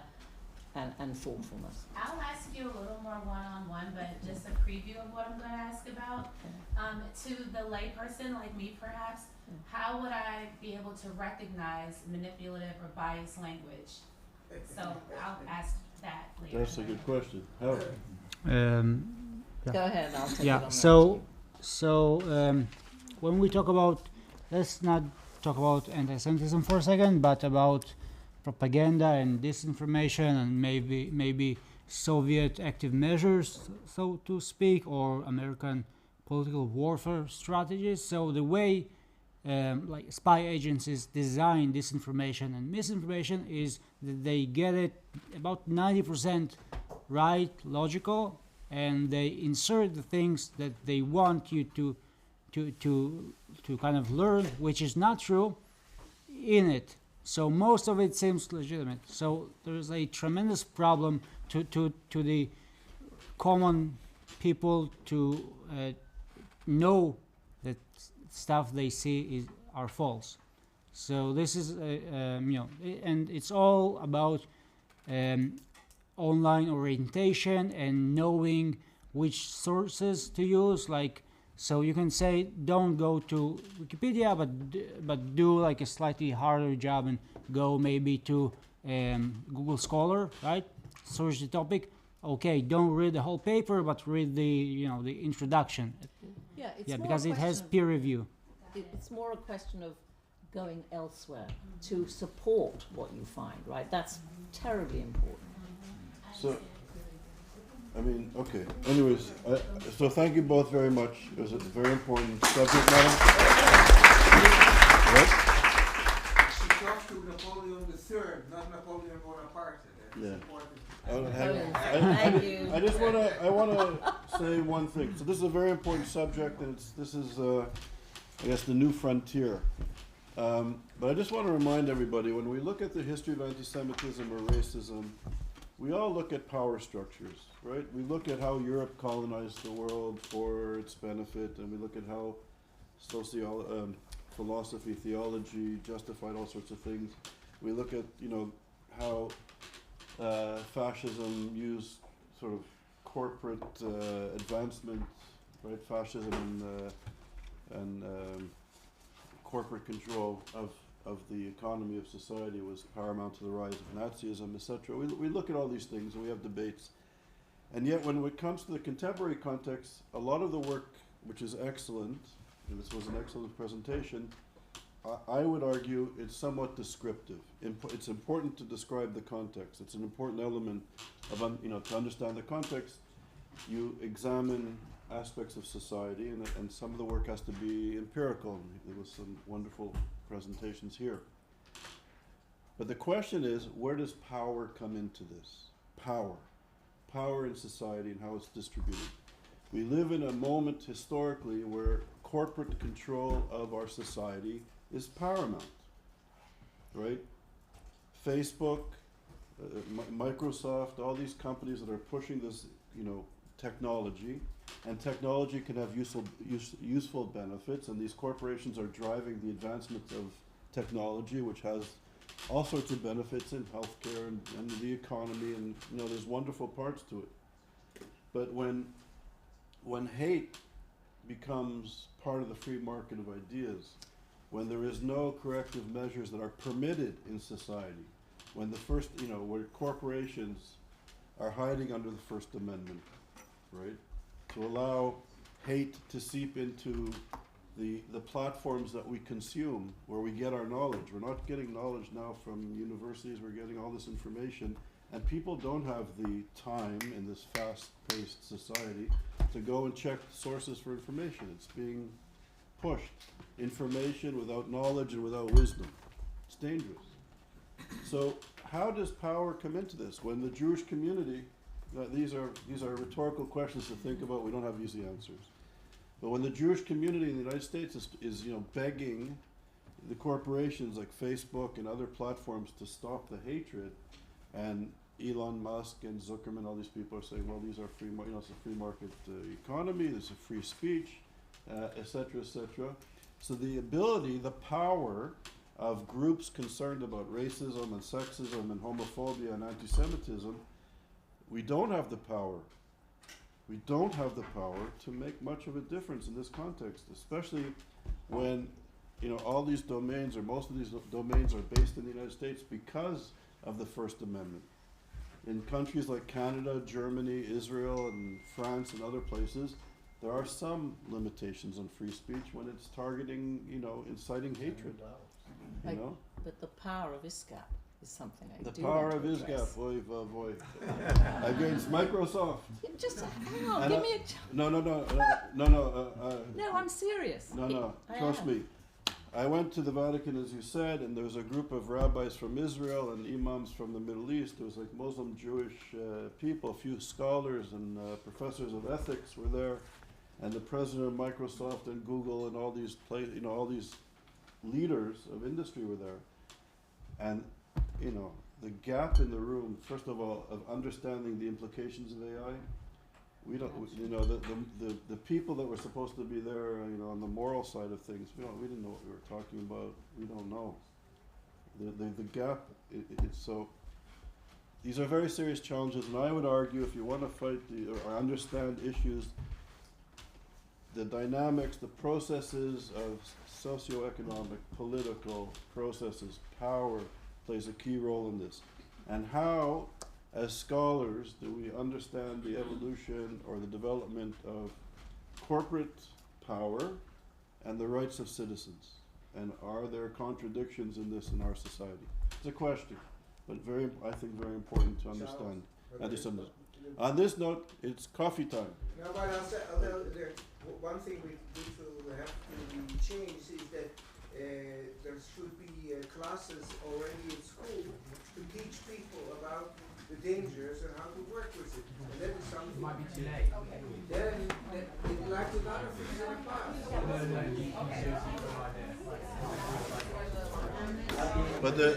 and thoughtfulness. I'll ask you a little more one-on-one, but just a preview of what I'm going to ask about. To the layperson like me, perhaps, how would I be able to recognize manipulative or biased language? So I'll ask that later. That's a good question. How? Yeah. Go ahead, I'll take it Yeah. on So when we talk about, let's not talk about anti-Semitism for a second, but about propaganda and disinformation and maybe Soviet active measures, so to speak, or American political warfare strategies. So the way like spy agencies design disinformation and misinformation is that they get it about 90% right, logical, and they insert the things that they want you to kind of learn, which is not true, in it. So most of it seems legitimate. So there is a tremendous problem to the common people to know that stuff they see are false. So this is and it's all about online orientation and knowing which sources to use. Like, so you can say don't go to Wikipedia, but do like a slightly harder job and go maybe to Google Scholar, right? Search the topic. Okay, don't read the whole paper, but read the the introduction. It's more because it has peer review. It's more a question of going elsewhere to support what you find, right? That's terribly important. So, I mean, okay. Anyways, so thank you both very much. It was a very important subject matter. What? She talked to Napoleon III, not Napoleon Bonaparte. That's important. Thank you. I wanna say one thing. So this is a very important subject, and this is I guess the new frontier. But I just want to remind everybody, when we look at the history of anti-Semitism or racism, we all look at power structures, right? We look at how Europe colonized the world for its benefit, and we look at how philosophy, theology justified all sorts of things. We look at, how fascism used sort of corporate advancement, right? Fascism and corporate control of the economy of society was paramount to the rise of Nazism, etc. We look at all these things and we have debates. And yet when it comes to the contemporary context, a lot of the work, which is excellent, and this was an excellent presentation, I would argue it's somewhat descriptive. It's important to describe the context. It's an important element of, to understand the context. You examine aspects of society, and some of the work has to be empirical. There was some wonderful presentations here. But the question is, where does power come into this? Power in society and how it's distributed. We live in a moment historically where corporate control of our society is paramount, right? Facebook, Microsoft, all these companies that are pushing this, technology, and technology can have useful benefits, and these corporations are driving the advancement of technology, which has all sorts of benefits in healthcare and the economy, and there's wonderful parts to it. But when hate becomes part of the free market of ideas, when there is no corrective measures that are permitted in society, when the first, where corporations are hiding under the First Amendment, right? To allow hate to seep into the platforms that we consume, where we get our knowledge. We're not getting knowledge now from universities, we're getting all this information, and people don't have the time in this fast-paced society to go and check sources for information. It's being pushed. Information without knowledge and without wisdom. It's dangerous. So how does power come into this? When the Jewish community, these are rhetorical questions to think about, we don't have easy answers. But when the Jewish community in the United States is begging the corporations like Facebook and other platforms to stop the hatred, and Elon Musk and Zuckerman, all these people are saying, well, these are free, it's a free market economy, there's a free speech, et cetera, et cetera. So the ability, the power of groups concerned about racism and sexism and homophobia and anti-Semitism, we don't have the power. We don't have the power to make much of a difference in this context, especially when all these domains, or most of these domains, are based in the United States because of the First Amendment. In countries like Canada, Germany, Israel, and France, and other places, there are some limitations on free speech when it's targeting, inciting hatred. But the power of ISGAP is something I The do power want of to ISGAP, address. boy. Against Microsoft. Just hang on, And give me a chance. No, No, I'm serious. I trust am. me. I went to the Vatican, as you said, and there was a group of rabbis from Israel and imams from the Middle East. There was like Muslim Jewish people, a few scholars and professors of ethics were there, and the president of Microsoft and Google and all these all these leaders of industry were there. And the gap in the room, first of all, of understanding the implications of AI, we don't, the people that were supposed to be there, on the moral side of things, we didn't know what we were talking about. We don't know. The gap, it's so, these are very serious challenges, and I would argue if you want to fight or understand issues, the dynamics, the processes of socioeconomic, political processes, power plays a key role in this. And how, as scholars, do we understand the evolution or the development of corporate power and the rights of citizens? And are there contradictions in this in our society? It's a question, but I think very important to understand. On this note, it's coffee time. No, but one thing which will have to be changed is that there should be classes already in school to teach people about the dangers and how to work with it. And that is something. It might be too late. Then, like with other things in the past. But the